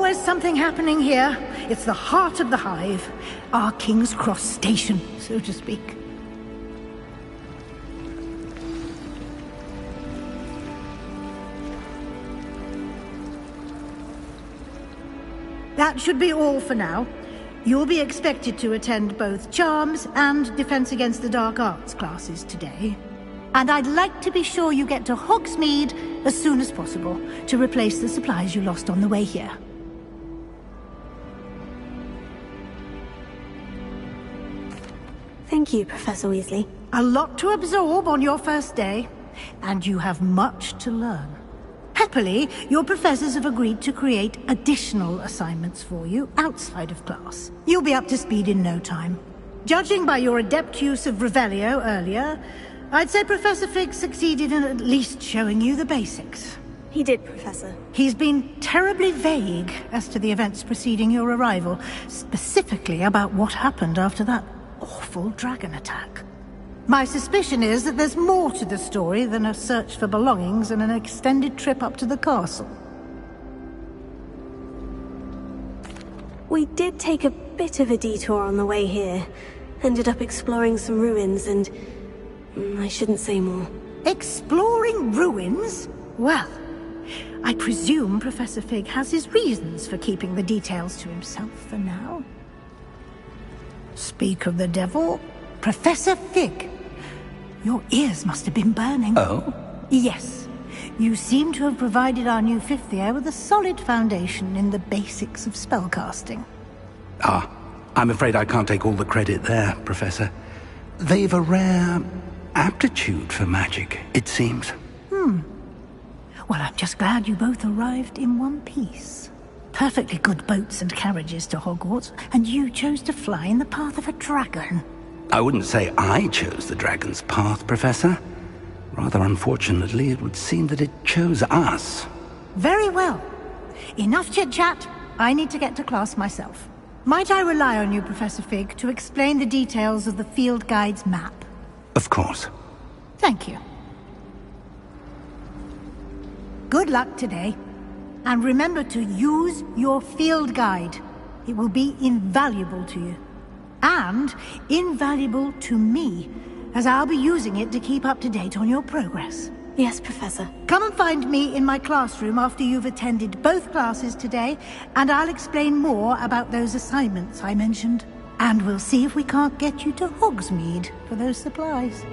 always something happening here. It's the heart of the hive. Our King's Cross station, so to speak. That should be all for now. You'll be expected to attend both Charms and Defense Against the Dark Arts classes today. And I'd like to be sure you get to Hogsmeade as soon as possible to replace the supplies you lost on the way here. Thank you, Professor Weasley. A lot to absorb on your first day, and you have much to learn. Happily, your professors have agreed to create additional assignments for you outside of class. You'll be up to speed in no time. Judging by your adept use of Revelio earlier, I'd say Professor Fig succeeded in at least showing you the basics. He did, Professor. He's been terribly vague as to the events preceding your arrival, specifically about what happened after that awful dragon attack. My suspicion is that there's more to the story than a search for belongings and an extended trip up to the castle. We did take a bit of a detour on the way here. Ended up exploring some ruins and... I shouldn't say more. Exploring ruins? Well, I presume Professor Fig has his reasons for keeping the details to himself for now. Speak of the devil, Professor Fig. Your ears must have been burning. Oh? Yes. You seem to have provided our new fifth year with a solid foundation in the basics of spellcasting. Ah, I'm afraid I can't take all the credit there, Professor. They've a rare aptitude for magic, it seems. Well, I'm just glad you both arrived in one piece. Perfectly good boats and carriages to Hogwarts, and you chose to fly in the path of a dragon. I wouldn't say I chose the dragon's path, Professor. Rather unfortunately, it would seem that it chose us. Very well. Enough chit-chat. I need to get to class myself. Might I rely on you, Professor Fig, to explain the details of the field guide's map? Of course. Thank you. Good luck today. And remember to use your field guide. It will be invaluable to you. And invaluable to me, as I'll be using it to keep up to date on your progress. Yes, Professor. Come and find me in my classroom after you've attended both classes today, and I'll explain more about those assignments I mentioned. And we'll see if we can't get you to Hogsmeade for those supplies.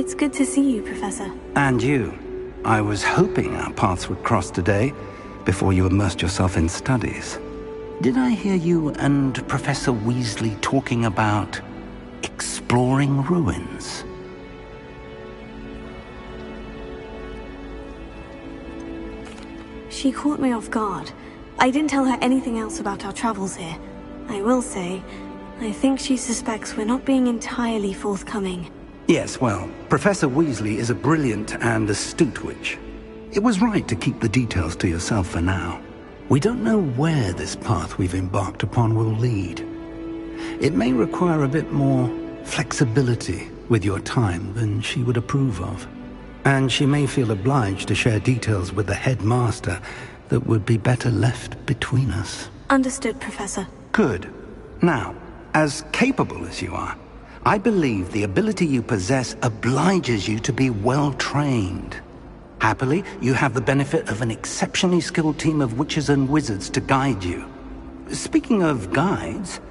It's good to see you, Professor. And you. I was hoping our paths would cross today, before you immersed yourself in studies. Did I hear you and Professor Weasley talking about exploring ruins? She caught me off guard. I didn't tell her anything else about our travels here. I will say, I think she suspects we're not being entirely forthcoming. Yes, well, Professor Weasley is a brilliant and astute witch. It was right to keep the details to yourself for now. We don't know where this path we've embarked upon will lead. It may require a bit more flexibility with your time than she would approve of. And she may feel obliged to share details with the headmaster that would be better left between us. Understood, Professor. Good. Now, as capable as you are, I believe the ability you possess obliges you to be well trained. Happily, you have the benefit of an exceptionally skilled team of witches and wizards to guide you. Speaking of guides,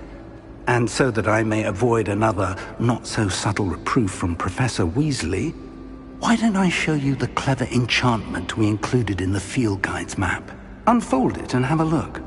and so that I may avoid another not-so-subtle reproof from Professor Weasley, why don't I show you the clever enchantment we included in the field guide's map? Unfold it and have a look.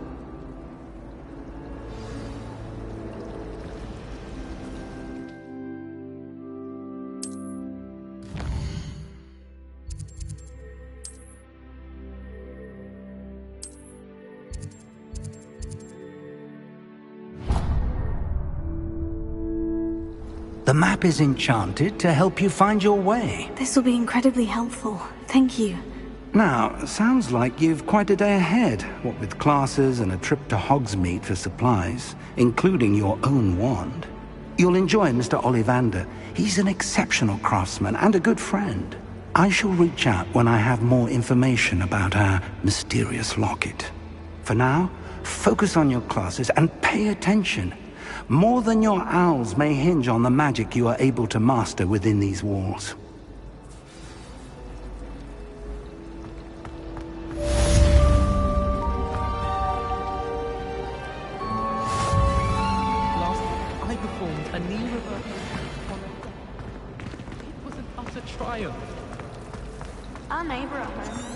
The map is enchanted to help you find your way. This will be incredibly helpful. Thank you. Now, sounds like you've quite a day ahead, what with classes and a trip to Hogsmeade for supplies, including your own wand. You'll enjoy Mr. Ollivander. He's an exceptional craftsman and a good friend. I shall reach out when I have more information about our mysterious locket. For now, focus on your classes and pay attention. More than your owls may hinge on the magic you are able to master within these walls. Last I performed a knee reversal. It was an utter triumph. Our neighbor at home.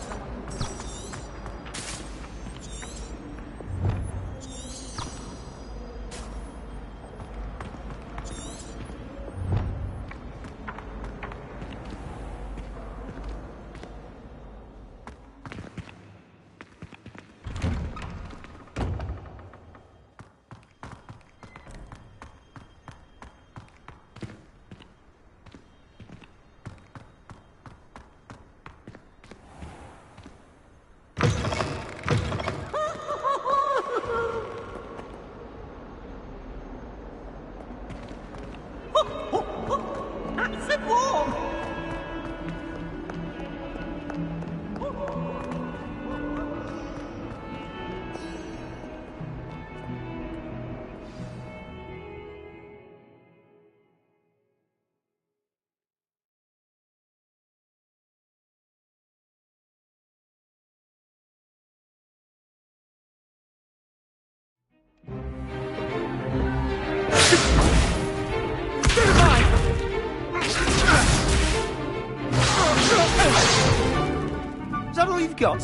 Is that all you've got?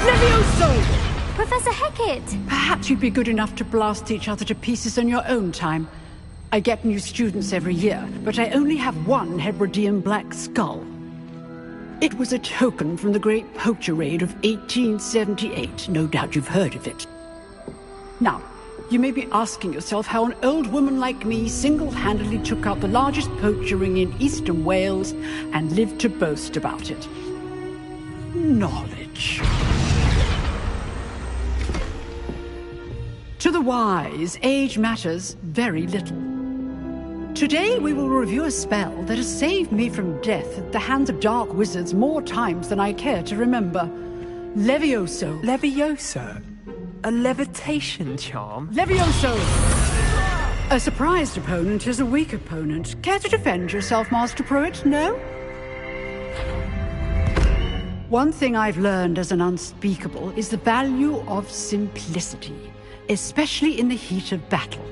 Levioso! Professor Hecat! Perhaps you'd be good enough to blast each other to pieces in your own time. I get new students every year, but I only have one Hebridean black skull. It was a token from the Great Poacher Raid of 1878. No doubt you've heard of it. Now, you may be asking yourself how an old woman like me single-handedly took out the largest poacher ring in eastern Wales and lived to boast about it. Knowledge. To the wise, age matters very little. Today we will review a spell that has saved me from death at the hands of dark wizards more times than I care to remember. Levioso. Levioso? A levitation charm? Levioso! A surprised opponent is a weak opponent. Care to defend yourself, Master Pruitt? No? One thing I've learned as an unspeakable is the value of simplicity, especially in the heat of battle.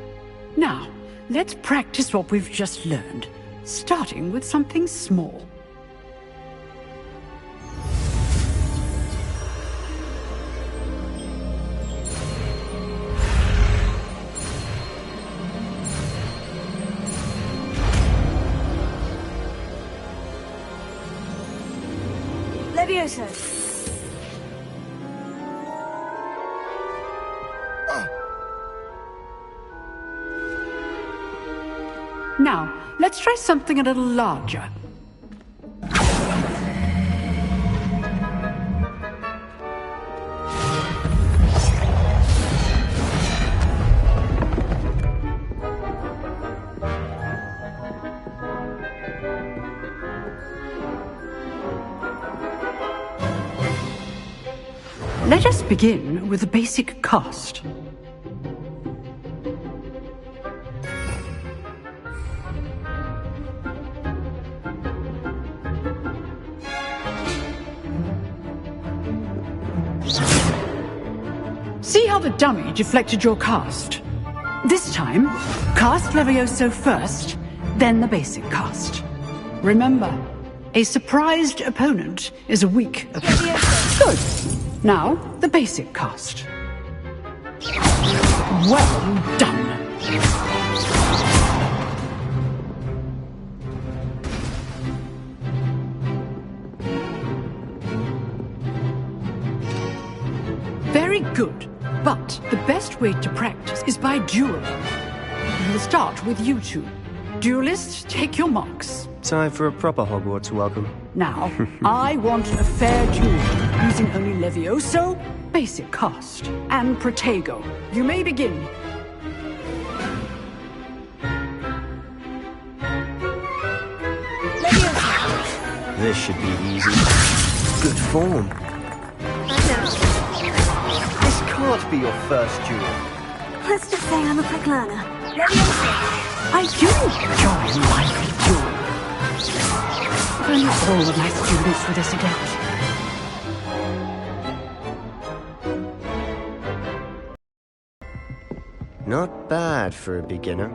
Now, let's practice what we've just learned, starting with something small. Levioso. Now, let's try something a little larger. Let us begin with the basic cast. See how the dummy deflected your cast? This time, cast Levioso first, then the basic cast. Remember, a surprised opponent is a weak opponent. Good. Now, the basic cast. Well done. Very good. But the best way to practice is by dueling. We'll start with you two. Duelists, take your marks. Time for a proper Hogwarts welcome. Now, I want a fair duel, using only Levioso, basic cast, and Protego. You may begin. This should be easy. Good form. This can't be your first duel. Let's just say I'm a quick learner. I do enjoy lively duel. But not all of my students were this adept. Not bad for a beginner.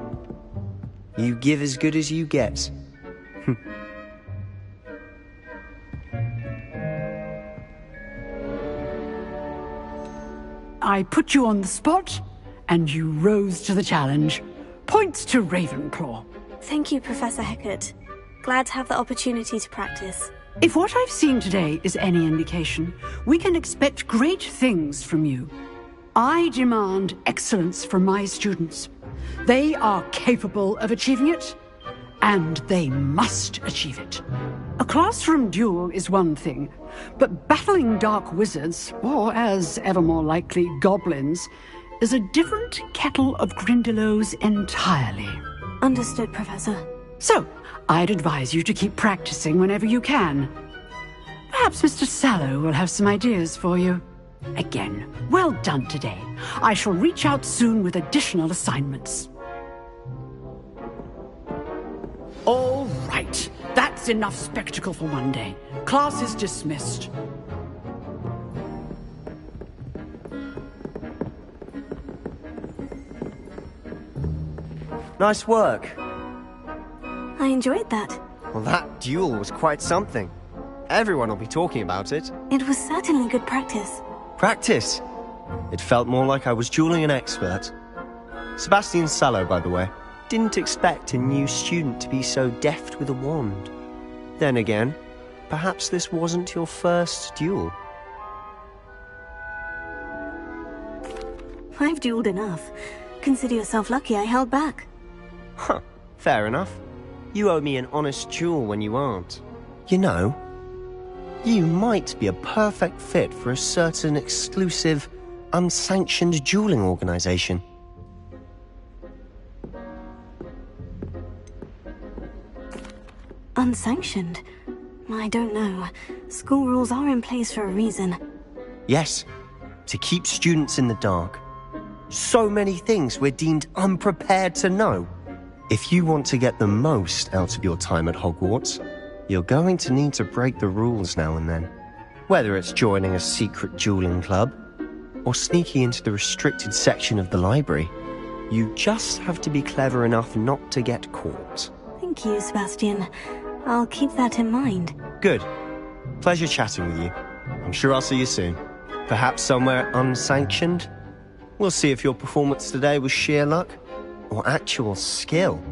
You give as good as you get. I put you on the spot, and you rose to the challenge. Points to Ravenclaw. Thank you, Professor Hecat. Glad to have the opportunity to practice. If what I've seen today is any indication, we can expect great things from you. I demand excellence from my students. They are capable of achieving it, and they must achieve it. A classroom duel is one thing, but battling dark wizards, or as ever more likely, goblins, is a different kettle of Grindylows entirely. Understood, Professor. So, I'd advise you to keep practicing whenever you can. Perhaps Mr. Sallow will have some ideas for you. Again, well done today. I shall reach out soon with additional assignments. All right. That's enough spectacle for one day. Class is dismissed. Nice work. I enjoyed that. Well, that duel was quite something. Everyone will be talking about it. It was certainly good practice. Practice? It felt more like I was dueling an expert. Sebastian Sallow, by the way. Didn't expect a new student to be so deft with a wand. Then again, perhaps this wasn't your first duel. I've dueled enough. Consider yourself lucky I held back. Huh, fair enough. You owe me an honest duel when you aren't. You know, you might be a perfect fit for a certain exclusive, unsanctioned dueling organization. Unsanctioned? I don't know. School rules are in place for a reason. Yes, to keep students in the dark. So many things we're deemed unprepared to know. If you want to get the most out of your time at Hogwarts, you're going to need to break the rules now and then. Whether it's joining a secret dueling club, or sneaking into the restricted section of the library. You just have to be clever enough not to get caught. Thank you, Sebastian. I'll keep that in mind. Good. Pleasure chatting with you. I'm sure I'll see you soon. Perhaps somewhere unsanctioned? We'll see if your performance today was sheer luck or actual skill.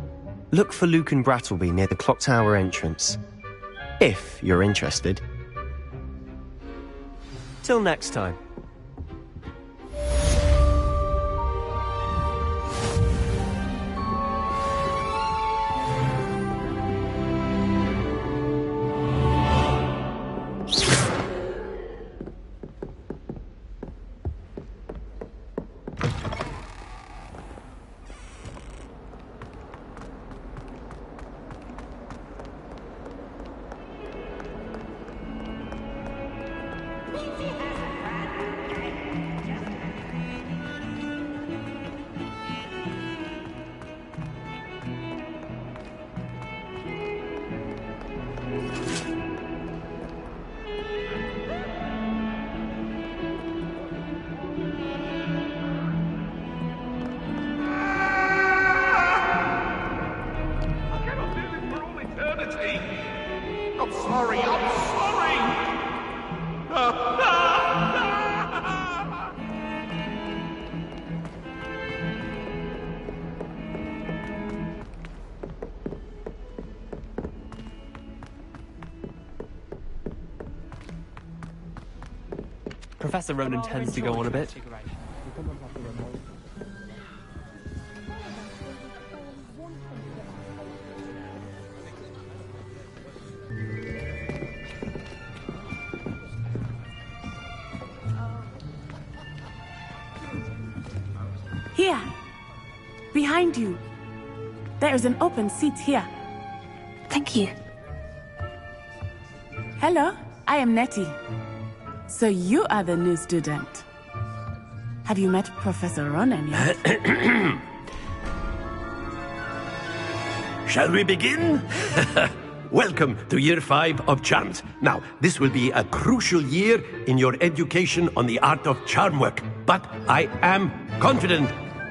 Look for Luke and Brattleby near the clock tower entrance. If you're interested. Till next time. I'm sorry, I'm sorry! Professor Ronan tends to go on a bit. Here. Behind you. There is an open seat here. Thank you. Hello, I am Nettie. So you are the new student. Have you met Professor Ronan yet? Shall we begin? Welcome to Year 5 of Charms. Now, this will be a crucial year in your education on the art of charm work. But I am confident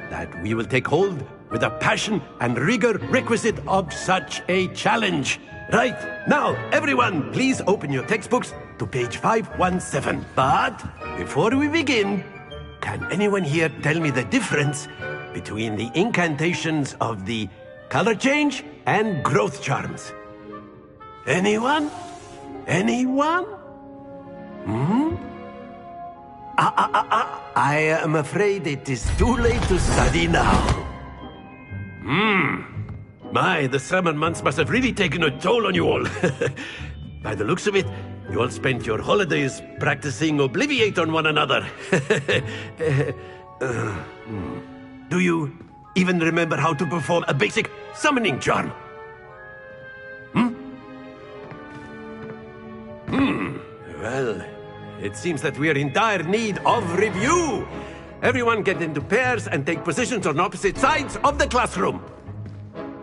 that we will take hold with the passion and rigor requisite of such a challenge. Right, now, everyone, please open your textbooks to page 517. But before we begin, can anyone here tell me the difference between the incantations of the color change and growth charms? Anyone? Anyone? I am afraid it is too late to study now. My, the summer months must have really taken a toll on you all. By the looks of it, you all spent your holidays practicing Obliviate on one another. Do you even remember how to perform a basic summoning charm? Well, it seems that we are in dire need of review. Everyone get into pairs and take positions on opposite sides of the classroom.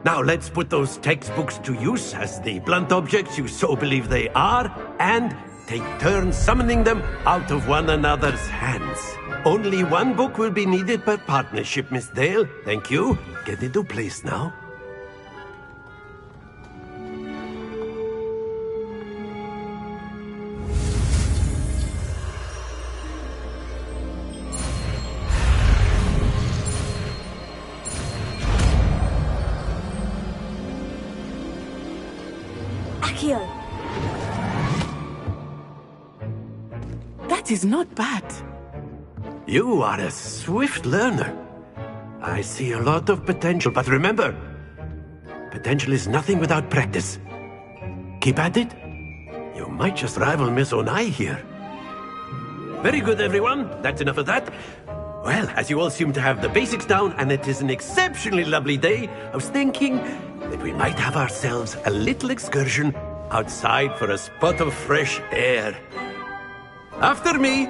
Now let's put those textbooks to use as the blunt objects you so believe they are, and take turns summoning them out of one another's hands. Only one book will be needed per partnership, Miss Dale. Thank you. Get into place now. Accio. That is not bad. You are a swift learner. I see a lot of potential, but remember, potential is nothing without practice. Keep at it. You might just rival Miss Onai here. Very good, everyone. That's enough of that. Well, as you all seem to have the basics down, and it is an exceptionally lovely day, I was thinking that we might have ourselves a little excursion outside for a spot of fresh air. After me!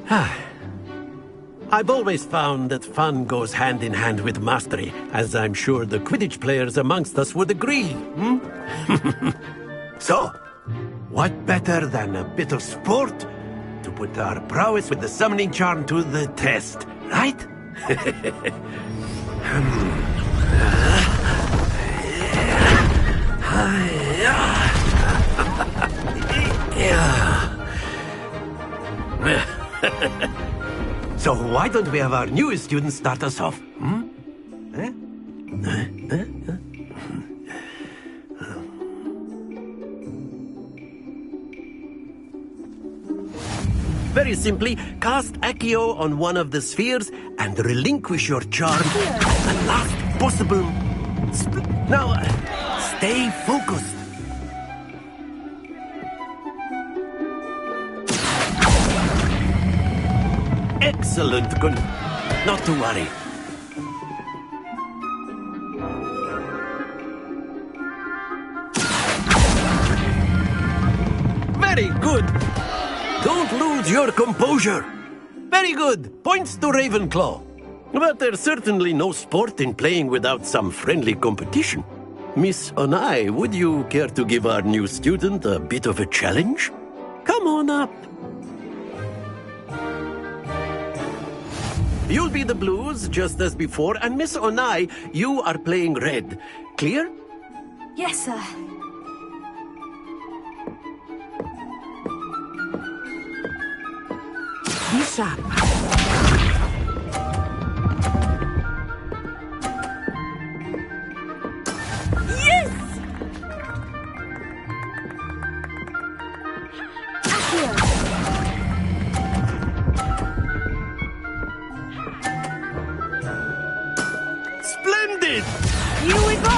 I've always found that fun goes hand in hand with mastery, as I'm sure the Quidditch players amongst us would agree. So, what better than a bit of sport to put our prowess with the summoning charm to the test, right? So why don't we have our newest student start us off? Very simply, cast Accio on one of the spheres and relinquish your charm at the last possible... Now, stay focused. Excellent. Good. Not to worry. Very good. Don't lose your composure. Very good. Points to Ravenclaw. But there's certainly no sport in playing without some friendly competition. Miss Onai, would you care to give our new student a bit of a challenge? Come on up. You'll be the blues, just as before, and Miss Onai, you are playing red. Clear? Yes, sir. Be sharp. Yes! Accio! Splendid! Here we go!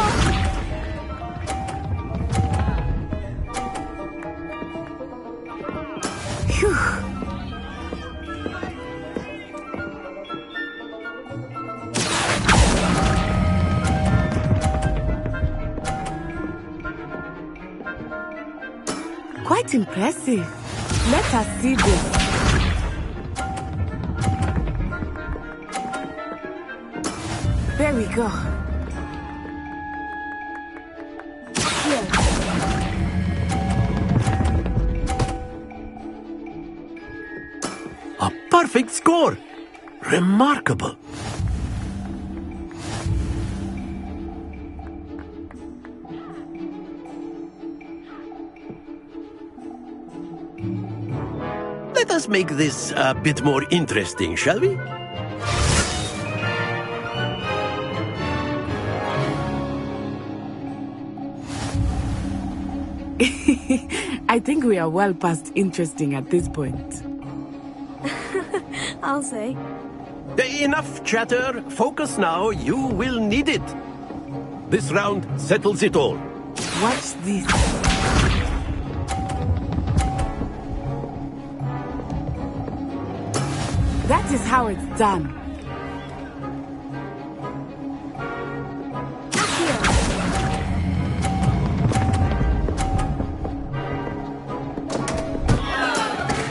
Phew. Quite impressive. Let us see this. There we go. A perfect score! Remarkable! Let us make this a bit more interesting, shall we? I think we are well past interesting at this point. I'll say. Enough chatter. Focus now. You will need it. This round settles it all. Watch this. That is how it's done.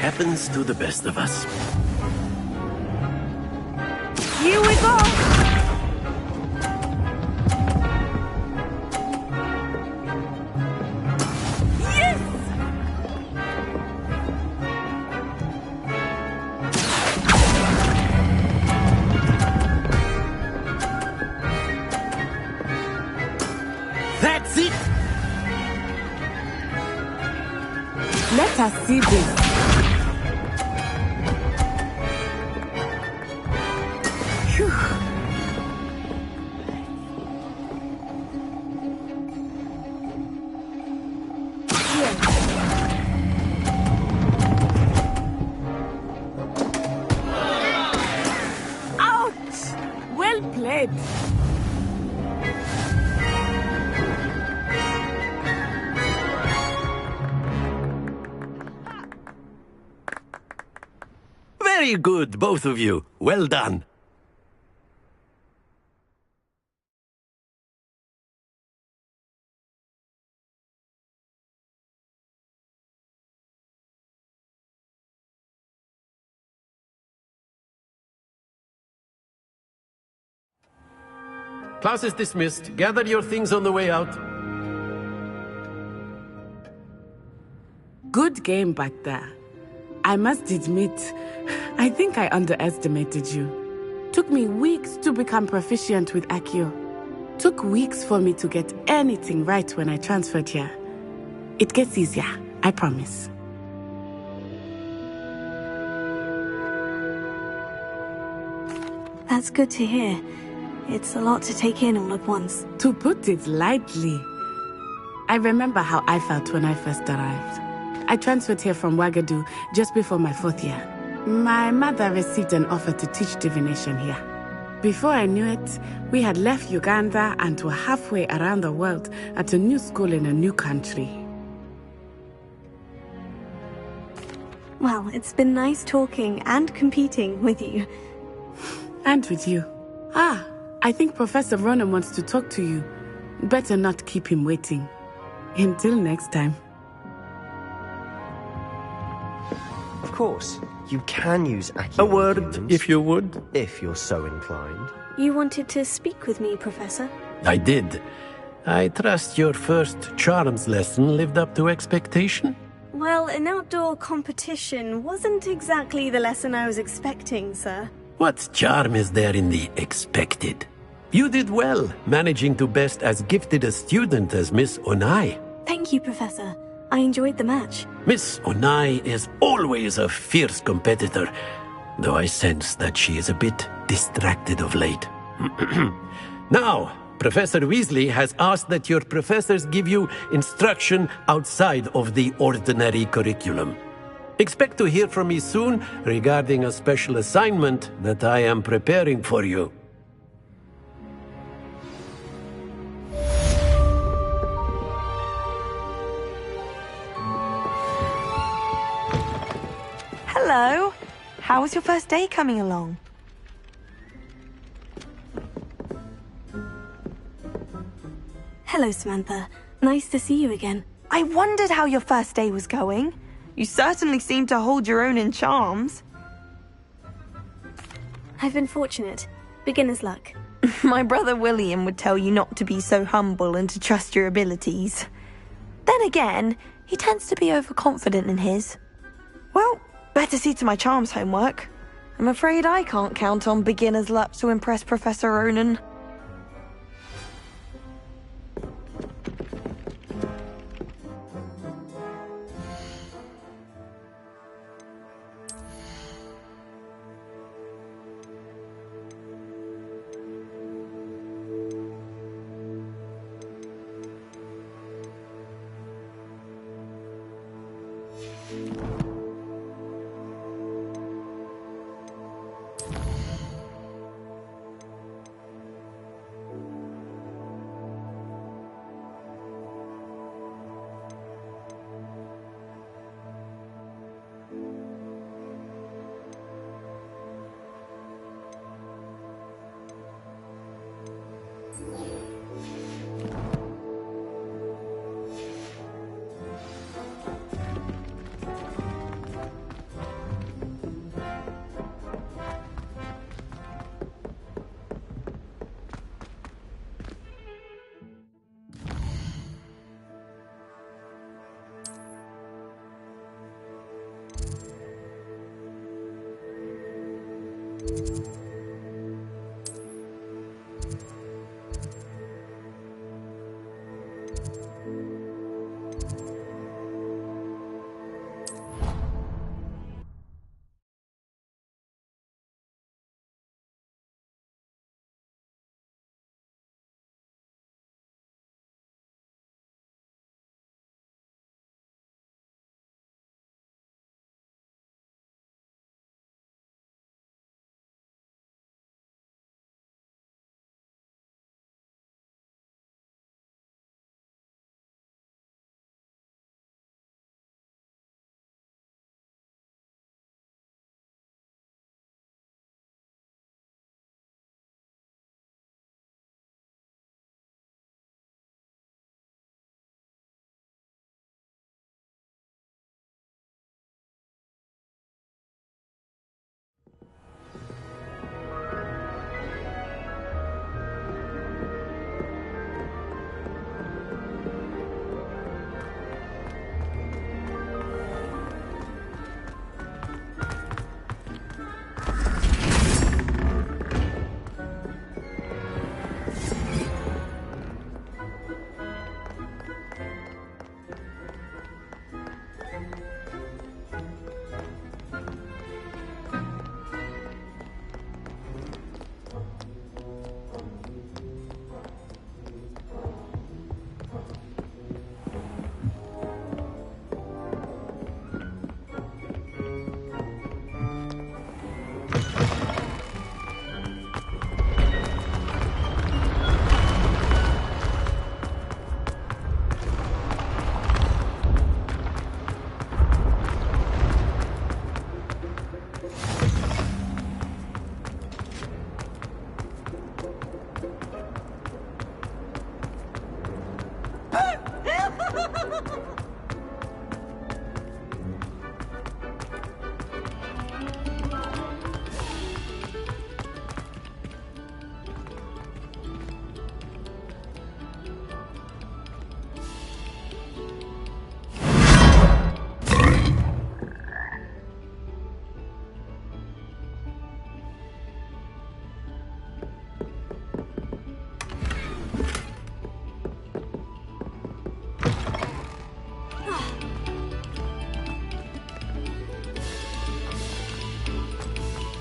Happens to the best of us. Here we go! Yes! That's it! Let us see this. Phew. Ouch! Well played. Very good, both of you. Well done. Class is dismissed. Gather your things on the way out. Good game back there. I must admit, I think I underestimated you. Took me weeks to become proficient with Accio. Took weeks for me to get anything right when I transferred here. It gets easier, I promise. That's good to hear. It's a lot to take in all at once. To put it lightly, I remember how I felt when I first arrived. I transferred here from Wagadu just before my 4th year. My mother received an offer to teach divination here. Before I knew it, we had left Uganda and were halfway around the world at a new school in a new country. Well, it's been nice talking and competing with you. And with you. Ah, I think Professor Ronan wants to talk to you. Better not keep him waiting. Until next time. Of course, you can use Accio. A word, if you would. If you're so inclined. You wanted to speak with me, Professor? I did. I trust your first charms lesson lived up to expectation? Well, an outdoor competition wasn't exactly the lesson I was expecting, sir. What charm is there in the expected? You did well, managing to best as gifted a student as Miss Onai. Thank you, Professor. I enjoyed the match. Miss Onai is always a fierce competitor, though I sense that she is a bit distracted of late. Now, Professor Weasley has asked that your professors give you instruction outside of the ordinary curriculum. Expect to hear from me soon regarding a special assignment that I am preparing for you. Hello. How was your first day coming along? Hello, Samantha. Nice to see you again. I wondered how your first day was going. You certainly seem to hold your own in charms. I've been fortunate. Beginner's luck. My brother William would tell you not to be so humble and to trust your abilities. Then again, he tends to be overconfident in his. Well, better see to my charms homework. I'm afraid I can't count on beginner's luck to impress Professor Ronan.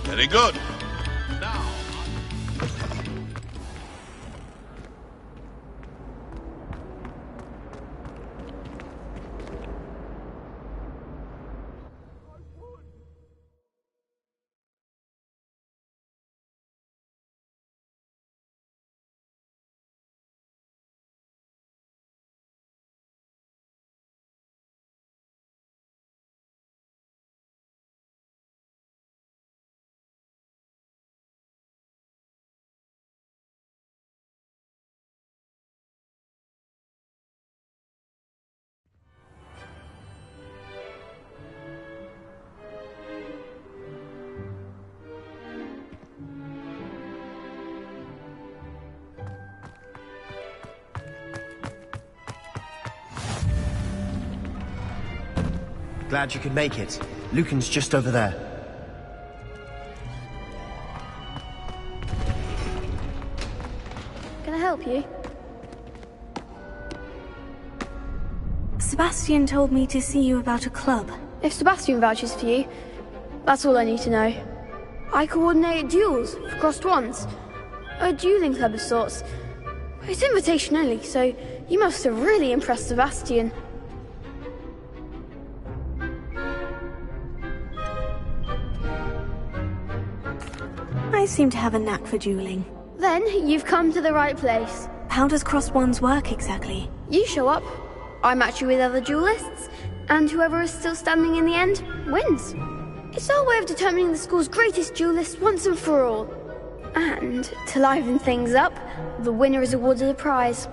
Very good. Glad you could make it. Lucan's just over there. Can I help you? Sebastian told me to see you about a club. If Sebastian vouches for you, that's all I need to know. I coordinate duels for crossed ones. A dueling club of sorts. It's invitation only, so you must have really impressed Sebastian. I seem to have a knack for dueling. Then you've come to the right place. How does crossed ones work exactly? You show up, I match you with other duelists, and whoever is still standing in the end wins. It's our way of determining the school's greatest duelist once and for all. And to liven things up, the winner is awarded a prize.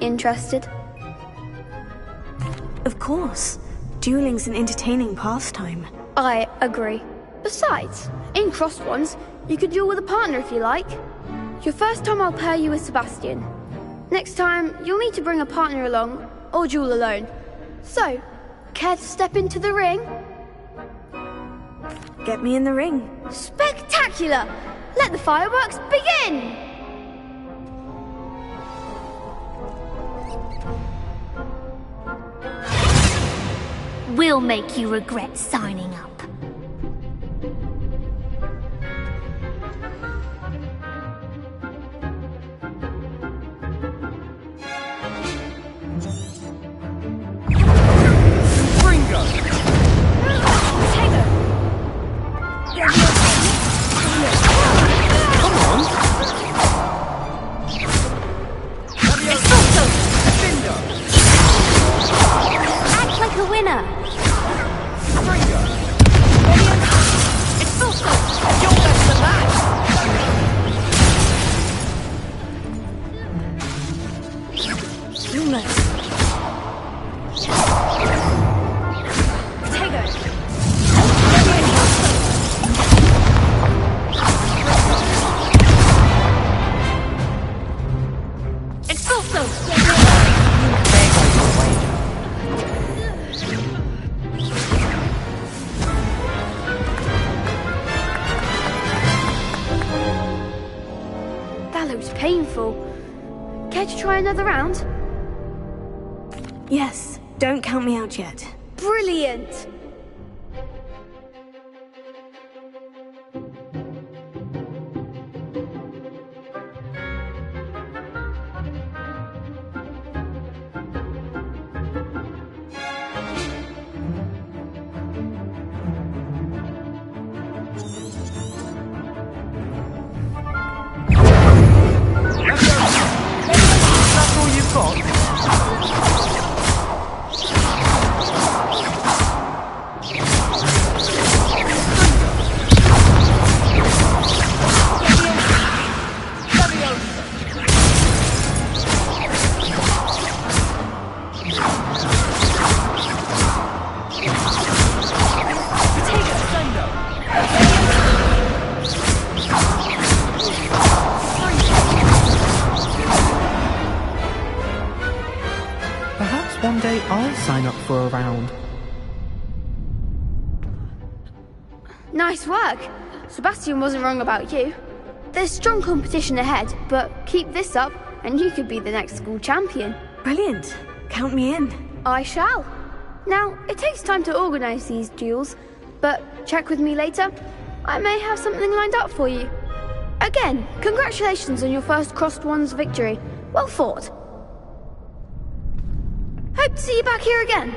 Interested? Of course. Dueling's an entertaining pastime. I agree. Besides, in crossed ones, you could duel with a partner if you like. Your first time I'll pair you with Sebastian. Next time, you'll need to bring a partner along, or duel alone. So, care to step into the ring? Get me in the ring. Spectacular! Let the fireworks begin! We'll make you regret signing up. Act like a winner! It's also you're less than that! That looks painful. Care to try another round? Yes, don't count me out yet. Brilliant! That's all you've got? Perhaps one day I'll sign up for a round. Nice work. Sebastian wasn't wrong about you. There's strong competition ahead, but keep this up and you could be the next school champion. Brilliant. Count me in. I shall. Now, it takes time to organise these duels, but check with me later I may have something lined up for you. Again, congratulations on your first Crossed Wands victory. Well fought. Hope to see you back here again.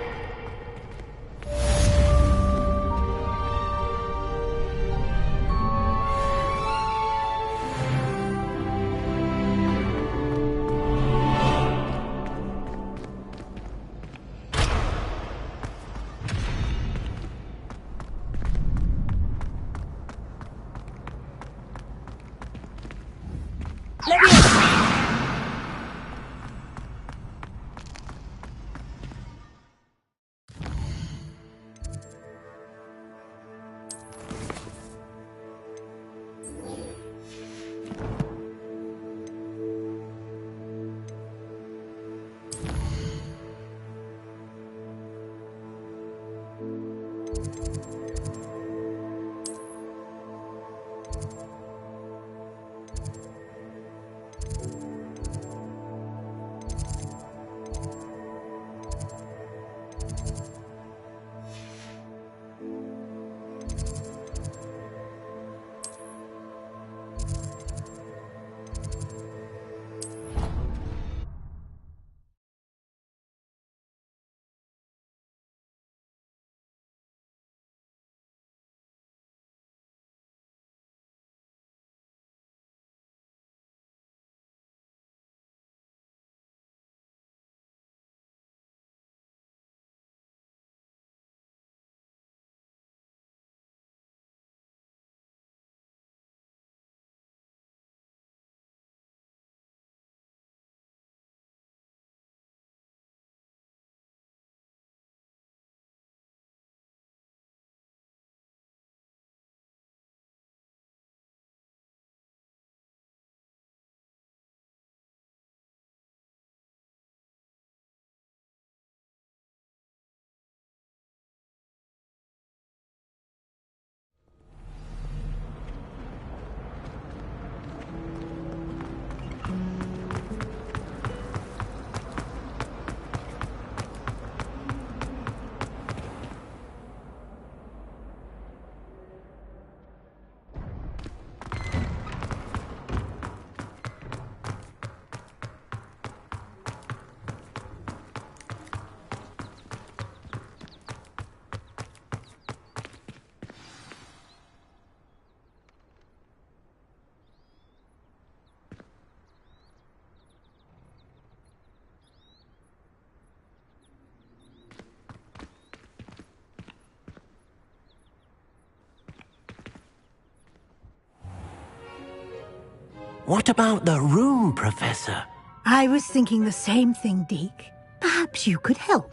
What about the room, Professor? I was thinking the same thing, Deke. Perhaps you could help.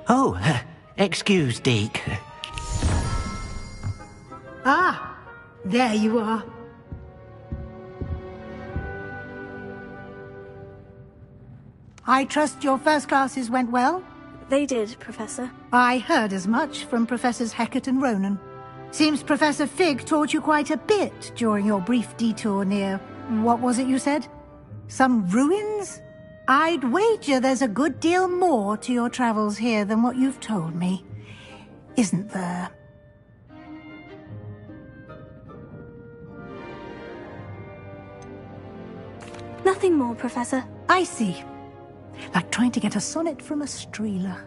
Oh, excuse, Deke. Ah, there you are. I trust your first classes went well? They did, Professor. I heard as much from Professors Hecat and Ronan. Seems Professor Fig taught you quite a bit during your brief detour near... what was it you said? Some ruins? I'd wager there's a good deal more to your travels here than what you've told me. Isn't there? Nothing more, Professor. I see. Like trying to get a sonnet from a streeler.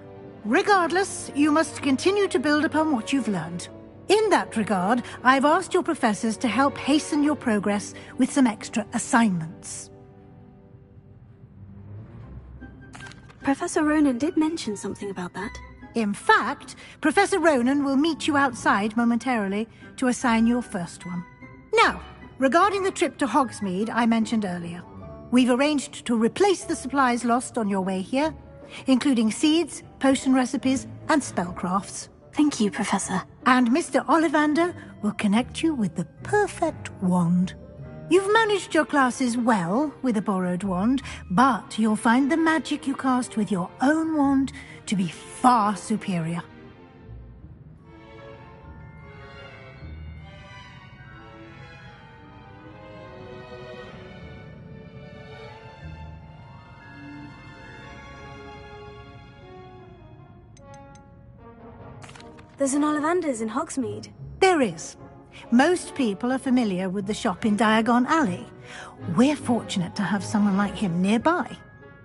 Regardless, you must continue to build upon what you've learned. In that regard, I've asked your professors to help hasten your progress with some extra assignments. Professor Ronan did mention something about that. In fact, Professor Ronan will meet you outside momentarily to assign your first one. Now, regarding the trip to Hogsmeade I mentioned earlier, we've arranged to replace the supplies lost on your way here, including seeds, potion recipes, and spellcrafts. Thank you, Professor. And Mr. Ollivander will connect you with the perfect wand. You've managed your classes well with a borrowed wand, but you'll find the magic you cast with your own wand to be far superior. There's an Ollivander's in Hogsmeade. There is. Most people are familiar with the shop in Diagon Alley. We're fortunate to have someone like him nearby.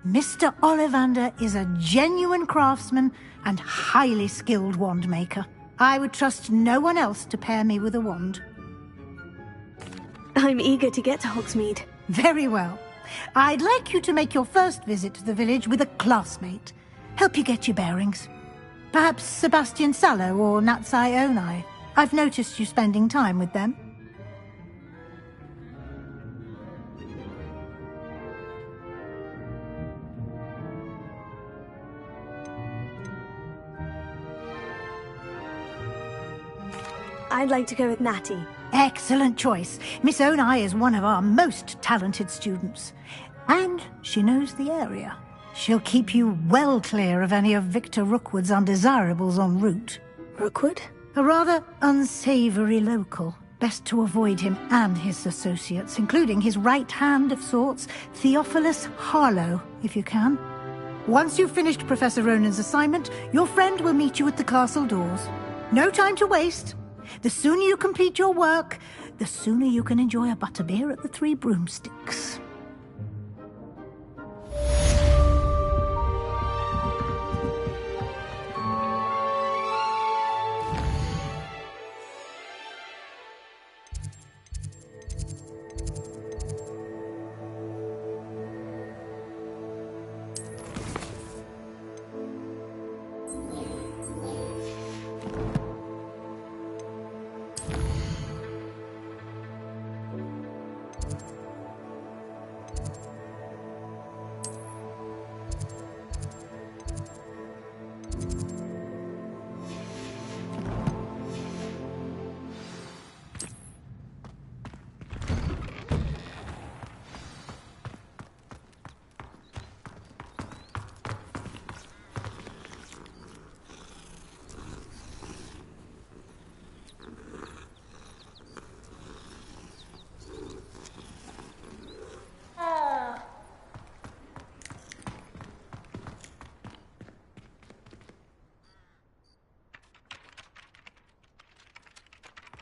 Mr. Ollivander is a genuine craftsman and highly skilled wand maker. I would trust no one else to pair me with a wand. I'm eager to get to Hogsmeade. Very well. I'd like you to make your first visit to the village with a classmate. Help you get your bearings. Perhaps Sebastian Sallow or Natsai Onai. I've noticed you spending time with them. I'd like to go with Natty. Excellent choice. Miss Onai is one of our most talented students. And she knows the area. She'll keep you well clear of any of Victor Rookwood's undesirables en route. Rookwood? A rather unsavory local. Best to avoid him and his associates, including his right hand of sorts, Theophilus Harlow, if you can. Once you've finished Professor Ronan's assignment, your friend will meet you at the castle doors. No time to waste. The sooner you complete your work, the sooner you can enjoy a butterbeer at the Three Broomsticks.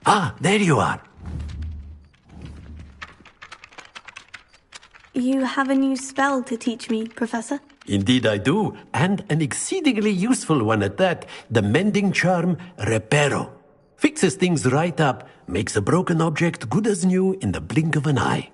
Ah, there you are. You have a new spell to teach me, Professor? Indeed I do, and an exceedingly useful one at that. The mending charm, Reparo. Fixes things right up, makes a broken object good as new in the blink of an eye.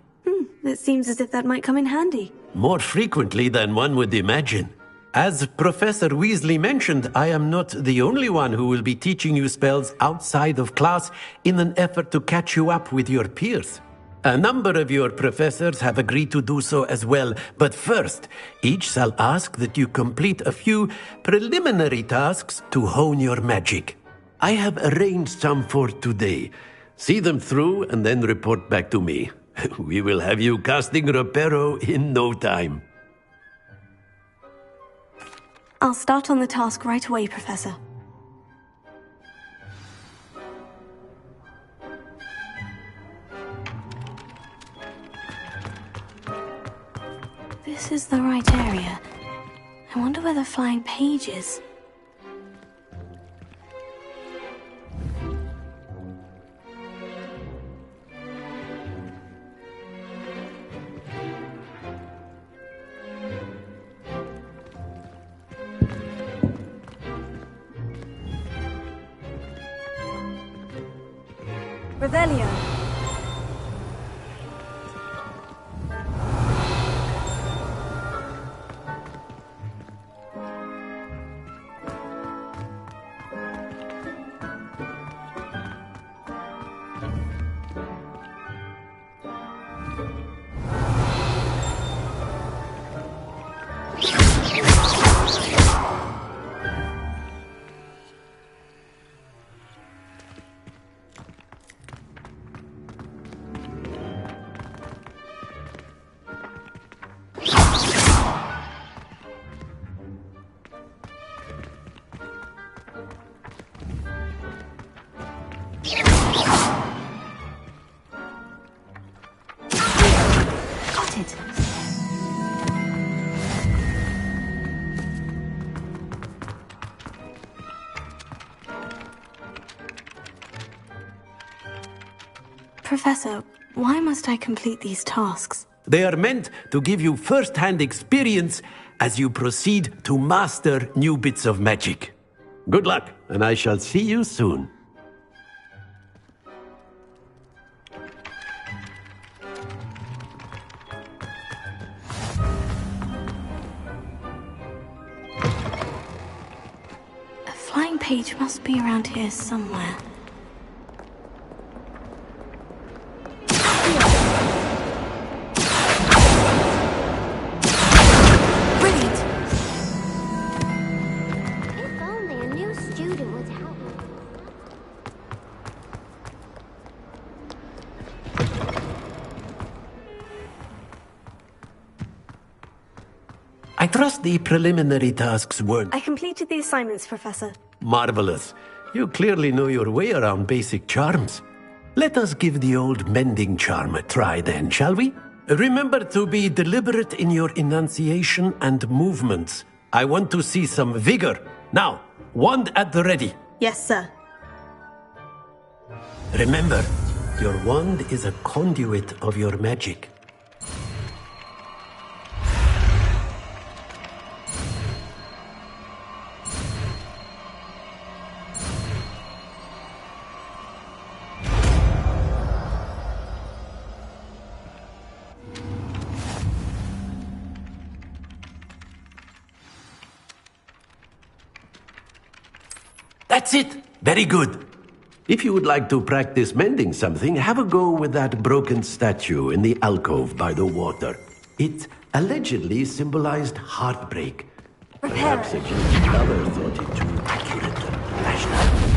It seems as if that might come in handy. More frequently than one would imagine. As Professor Weasley mentioned, I am not the only one who will be teaching you spells outside of class in an effort to catch you up with your peers. A number of your professors have agreed to do so as well, but first, each shall ask that you complete a few preliminary tasks to hone your magic. I have arranged some for today. See them through and then report back to me. We will have you casting Reparo in no time. I'll start on the task right away, Professor. This is the right area. I wonder where the flying page is. Revelio. Professor, why must I complete these tasks? They are meant to give you first-hand experience as you proceed to master new bits of magic. Good luck, and I shall see you soon. A flying page must be around here somewhere. I trust the preliminary tasks weren't I completed the assignments, Professor. marvelous. You clearly know your way around basic charms. Let us give the old mending charm a try then, shall we? Remember to be deliberate in your enunciation and movements. I want to see some vigor. Now, wand at the ready. Yes, sir. Remember, your wand is a conduit of your magic. That's it! Very good. If you would like to practice mending something, have a go with that broken statue in the alcove by the water. It allegedly symbolized heartbreak. Perhaps a guilty lover thought it too accurate and rational.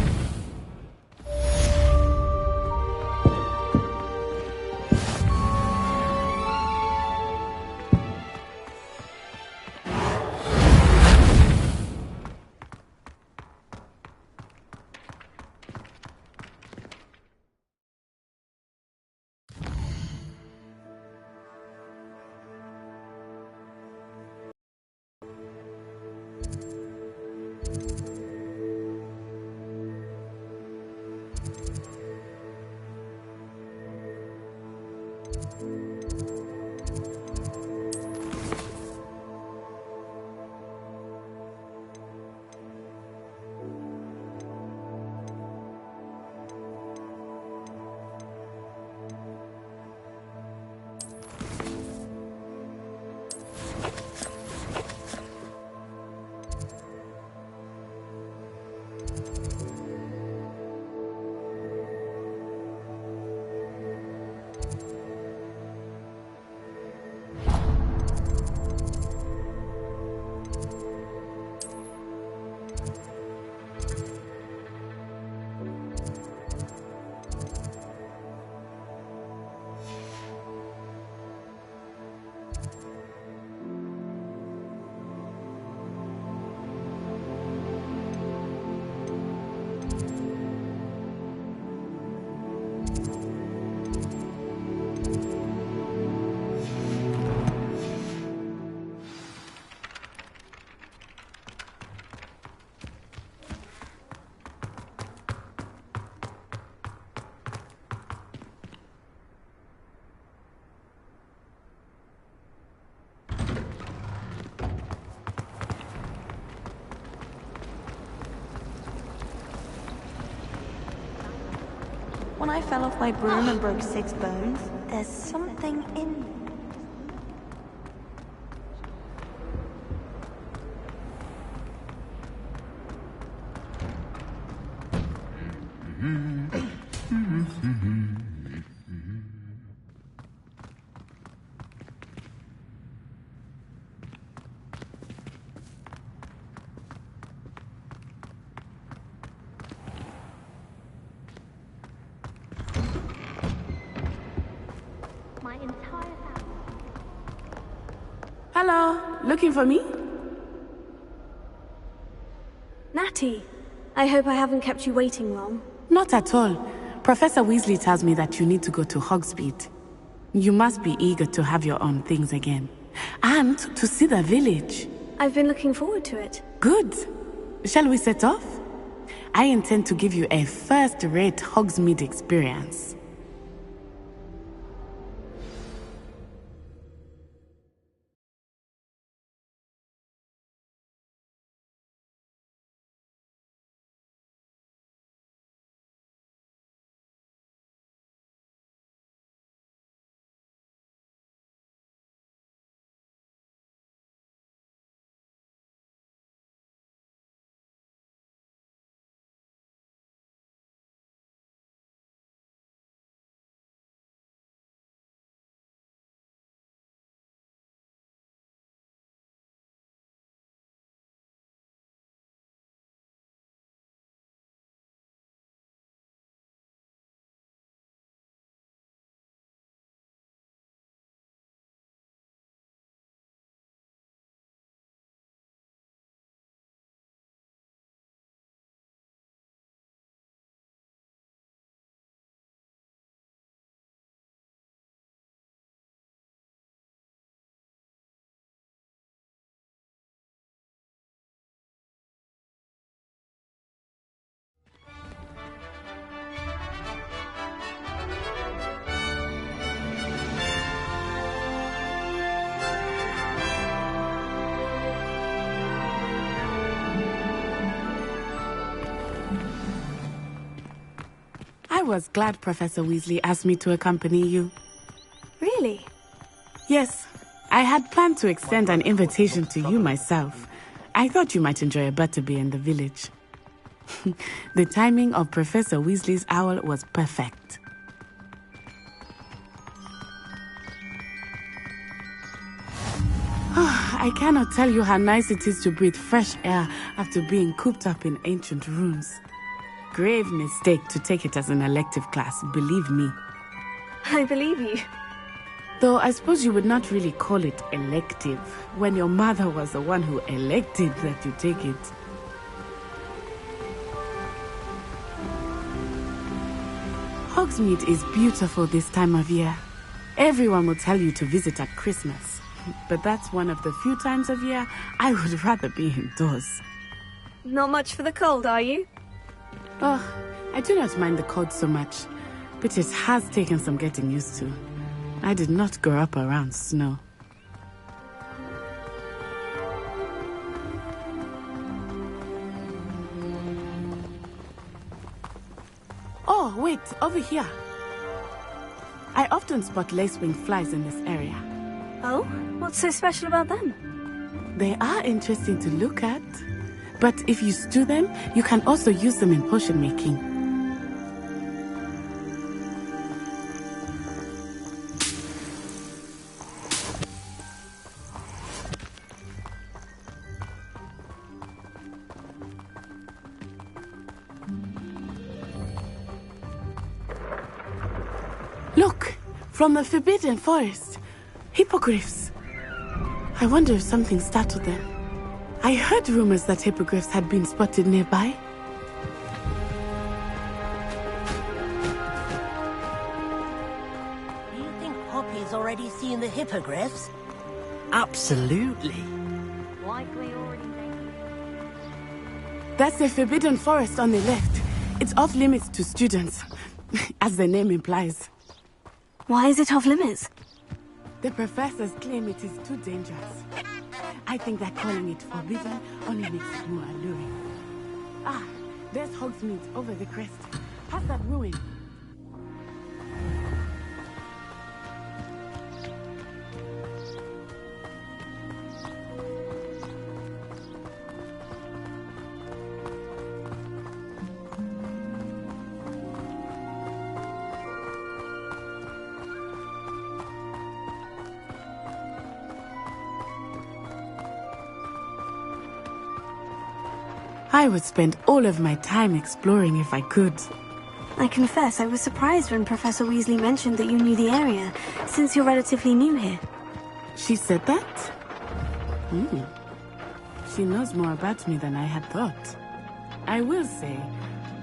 When I fell off my broom and broke 6 bones, there's something in me. Hello, looking for me? Natty, I hope I haven't kept you waiting long. Not at all. Professor Weasley tells me that you need to go to Hogsmeade. You must be eager to have your own things again. And to see the village. I've been looking forward to it. Good. Shall we set off? I intend to give you a first-rate Hogsmeade experience. was glad Professor Weasley asked me to accompany you. Really? Yes. I had planned to extend an invitation to you myself. I thought you might enjoy a butterbeer in the village. The timing of Professor Weasley's owl was perfect. I cannot tell you how nice it is to breathe fresh air after being cooped up in ancient rooms. Grave mistake to take it as an elective class, believe me. I believe you. Though I suppose you would not really call it elective when your mother was the one who elected that you take it. Hogsmeade is beautiful this time of year. Everyone will tell you to visit at Christmas. But that's one of the few times of year I would rather be indoors. Not much for the cold, are you? Oh, I do not mind the cold so much, but it has taken some getting used to. I did not grow up around snow. Oh, wait, over here. I often spot lacewing flies in this area. Oh? What's so special about them? They are interesting to look at. But if you stew them, you can also use them in potion making. Look! From the Forbidden Forest. Hippogriffs. I wonder if something startled them. I heard rumors that hippogriffs had been spotted nearby. Do you think Poppy's already seen the hippogriffs? Absolutely. Likely already made. That's the Forbidden Forest on the left. It's off limits to students, as the name implies. Why is it off limits? The professors claim it is too dangerous. I think that calling it forbidden only makes it more alluring. Ah, there's Hogsmeade over the crest. Past that ruin. I would spend all of my time exploring if I could. I confess I was surprised when Professor Weasley mentioned that you knew the area, since you're relatively new here. She said that? She knows more about me than I had thought. I will say,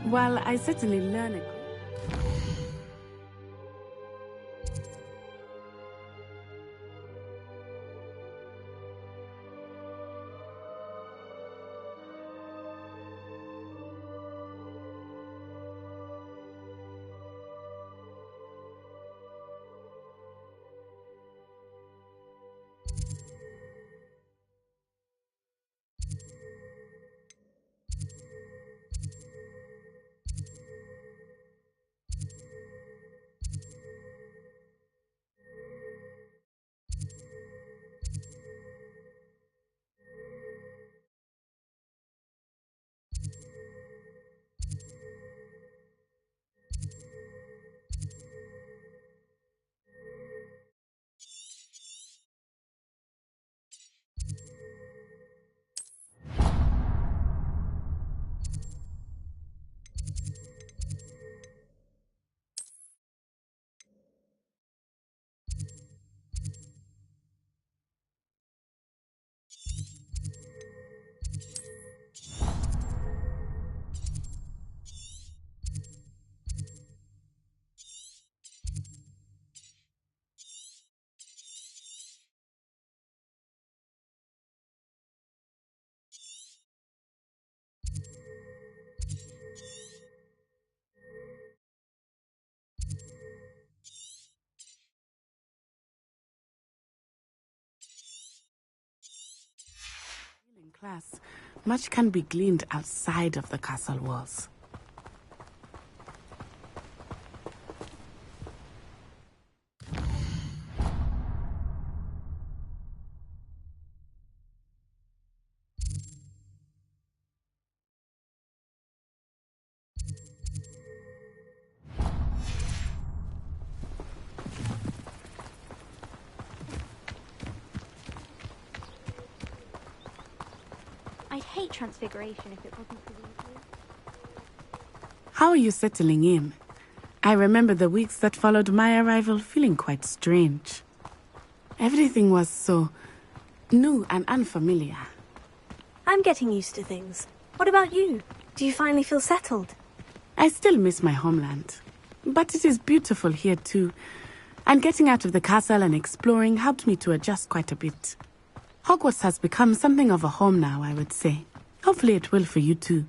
while I certainly learn a class, much can be gleaned outside of the castle walls. I'd hate transfiguration if it wasn't for these. How are you settling in? I remember the weeks that followed my arrival feeling quite strange. Everything was so new and unfamiliar. I'm getting used to things. What about you? Do you finally feel settled? I still miss my homeland. But it is beautiful here too. And getting out of the castle and exploring helped me to adjust quite a bit. Hogwarts has become something of a home now, I would say. Hopefully it will for you too.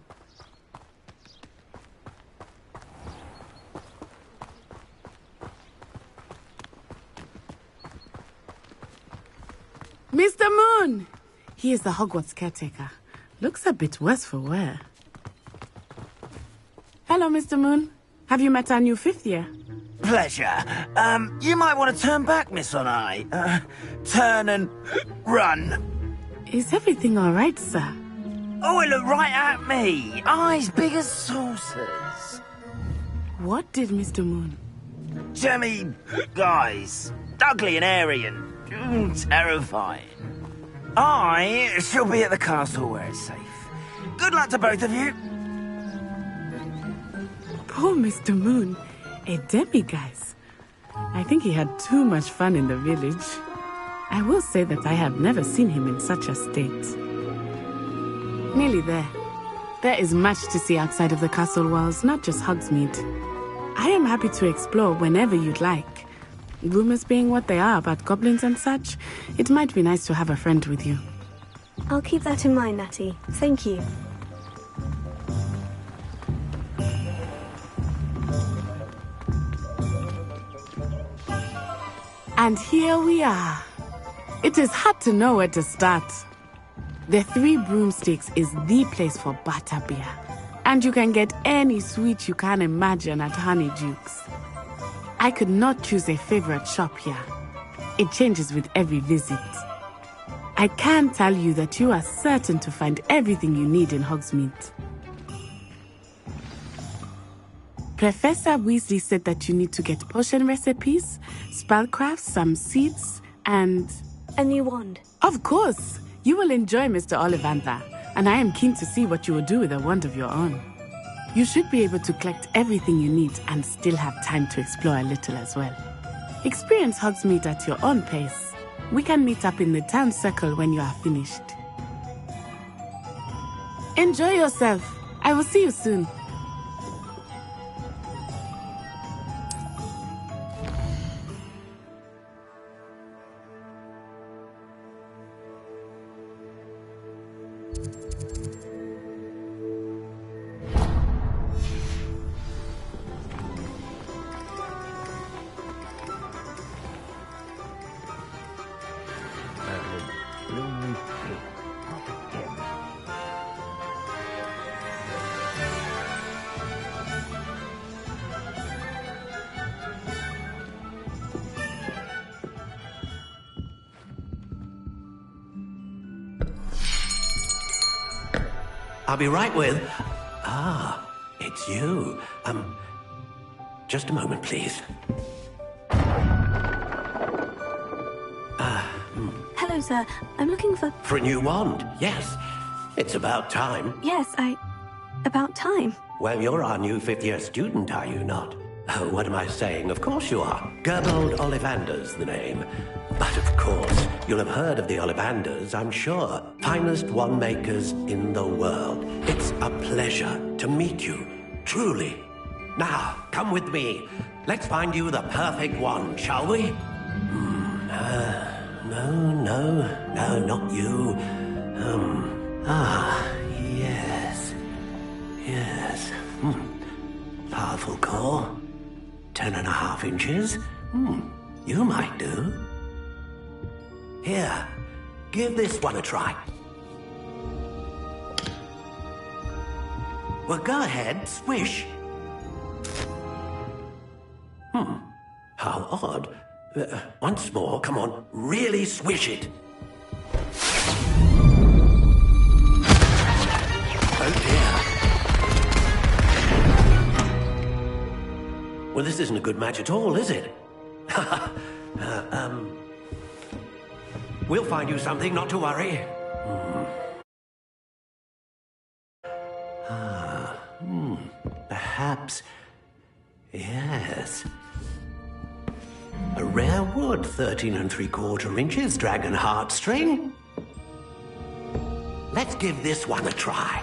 Mr. Moon! He is the Hogwarts caretaker. Looks a bit worse for wear. Hello, Mr. Moon. Have you met our new 5th year? Pleasure. You might want to turn back, Miss Onai. Turn and run. Is everything all right, sir? Oh, it looked right at me. Eyes big as saucers. What did Mr. Moon? Jemmy, guys. Ugly and airy and terrifying. I shall be at the castle where it's safe. Good luck to both of you. Poor Mr. Moon. A demiguise. I think he had too much fun in the village. I will say that I have never seen him in such a state. Nearly there. There is much to see outside of the castle walls, not just Hogsmeade. I am happy to explore whenever you'd like. Rumors being what they are about goblins and such, it might be nice to have a friend with you. I'll keep that in mind, Natty. Thank you. And here we are. It is hard to know where to start. The Three Broomsticks is the place for butterbeer. And you can get any sweet you can imagine at Honeydukes. I could not choose a favorite shop here. It changes with every visit. I can tell you that you are certain to find everything you need in Hogsmeade. Professor Weasley said that you need to get potion recipes, spellcrafts, some seeds, and... a new wand. Of course! You will enjoy Mr. Ollivander, and I am keen to see what you will do with a wand of your own. You should be able to collect everything you need and still have time to explore a little as well. Experience Hogsmeade at your own pace. We can meet up in the town circle when you are finished. Enjoy yourself. I will see you soon. I'll be right with... Ah, it's you. Just a moment, please. Hello, sir. I'm looking for... For a new wand, yes. It's about time. Yes, about time. Well, you're our new 5th-year student, are you not? Oh, what am I saying? Of course you are. Gerbold Ollivander's the name. But of course, you'll have heard of the Ollivanders, I'm sure. Finest wand makers in the world. It's a pleasure to meet you, truly. Now, come with me. Let's find you the perfect wand, shall we? No, not you. Yes. Powerful core. 10.5 inches. You might do. Here, give this one a try. Well, go ahead, swish. How odd. Once more, come on, really swish it. Oh dear. Well, this isn't a good match at all, is it? We'll find you something, not to worry. Perhaps... yes. A rare wood, 13 3/4 inches, dragon heartstring. Let's give this one a try.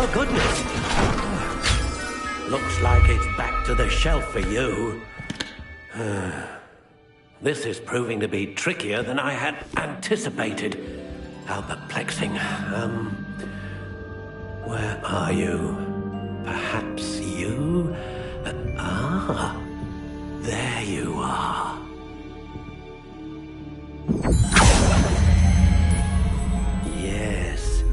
Oh, goodness. Looks like it's back to the shelf for you. This is proving to be trickier than I had anticipated. How perplexing. Where are you? Perhaps you? There you are. Yes,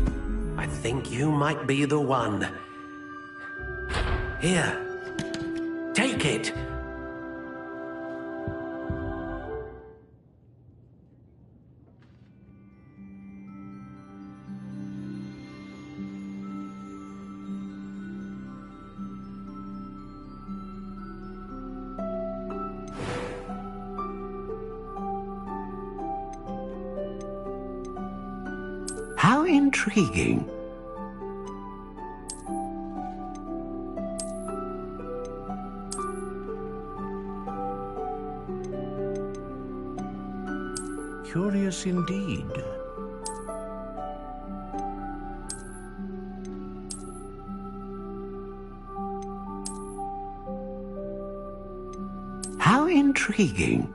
I think you might be the one. Here, take it. How intriguing. Curious indeed. How intriguing.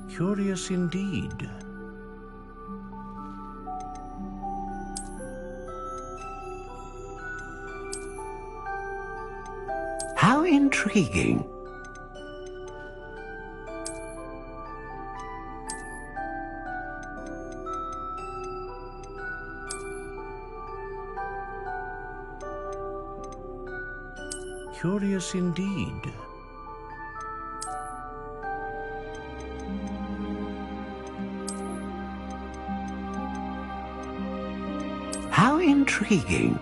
Curious indeed. How intriguing. Curious indeed. How intriguing.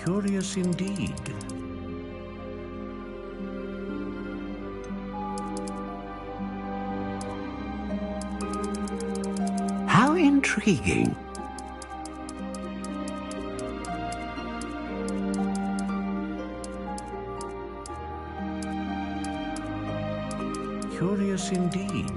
Curious indeed. How intriguing. Curious indeed.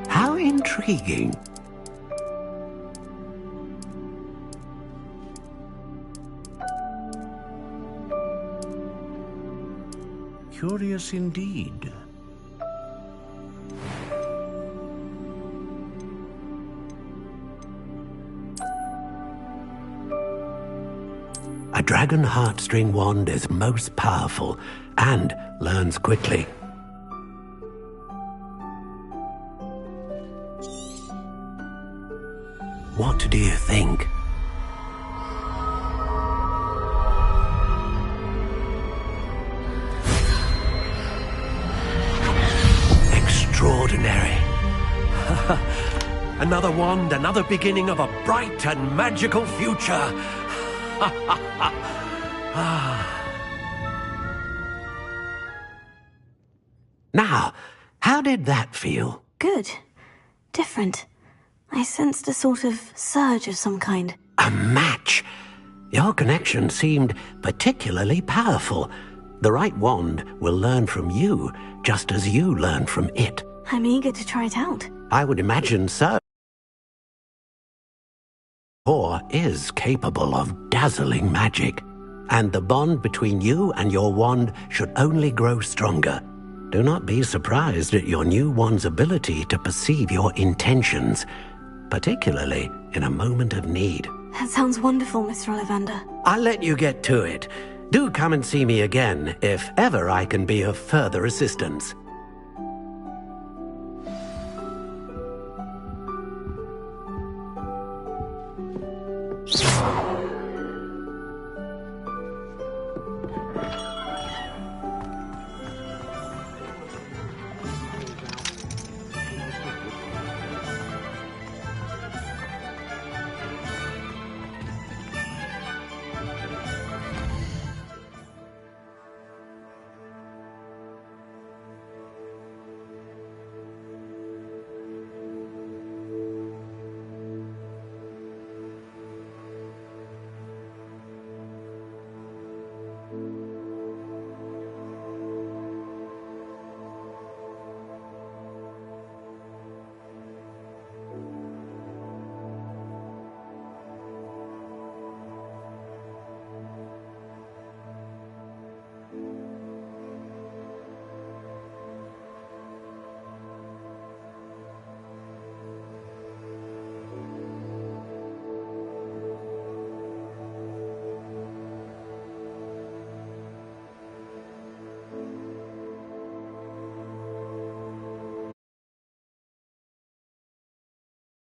How intriguing. Curious indeed. A dragon heartstring wand is most powerful and learns quickly. What do you think? Extraordinary. Another wand, another beginning of a bright and magical future. Now, how did that feel? Good. Different. I sensed a sort of surge of some kind. A match. Your connection seemed particularly powerful. The right wand will learn from you, just as you learn from it. I'm eager to try it out. I would imagine so. Or is capable of dazzling magic, and the bond between you and your wand should only grow stronger. Do not be surprised at your new wand's ability to perceive your intentions, particularly in a moment of need. That sounds wonderful, Mr. Ollivander. I'll let you get to it. Do come and see me again if ever I can be of further assistance. you.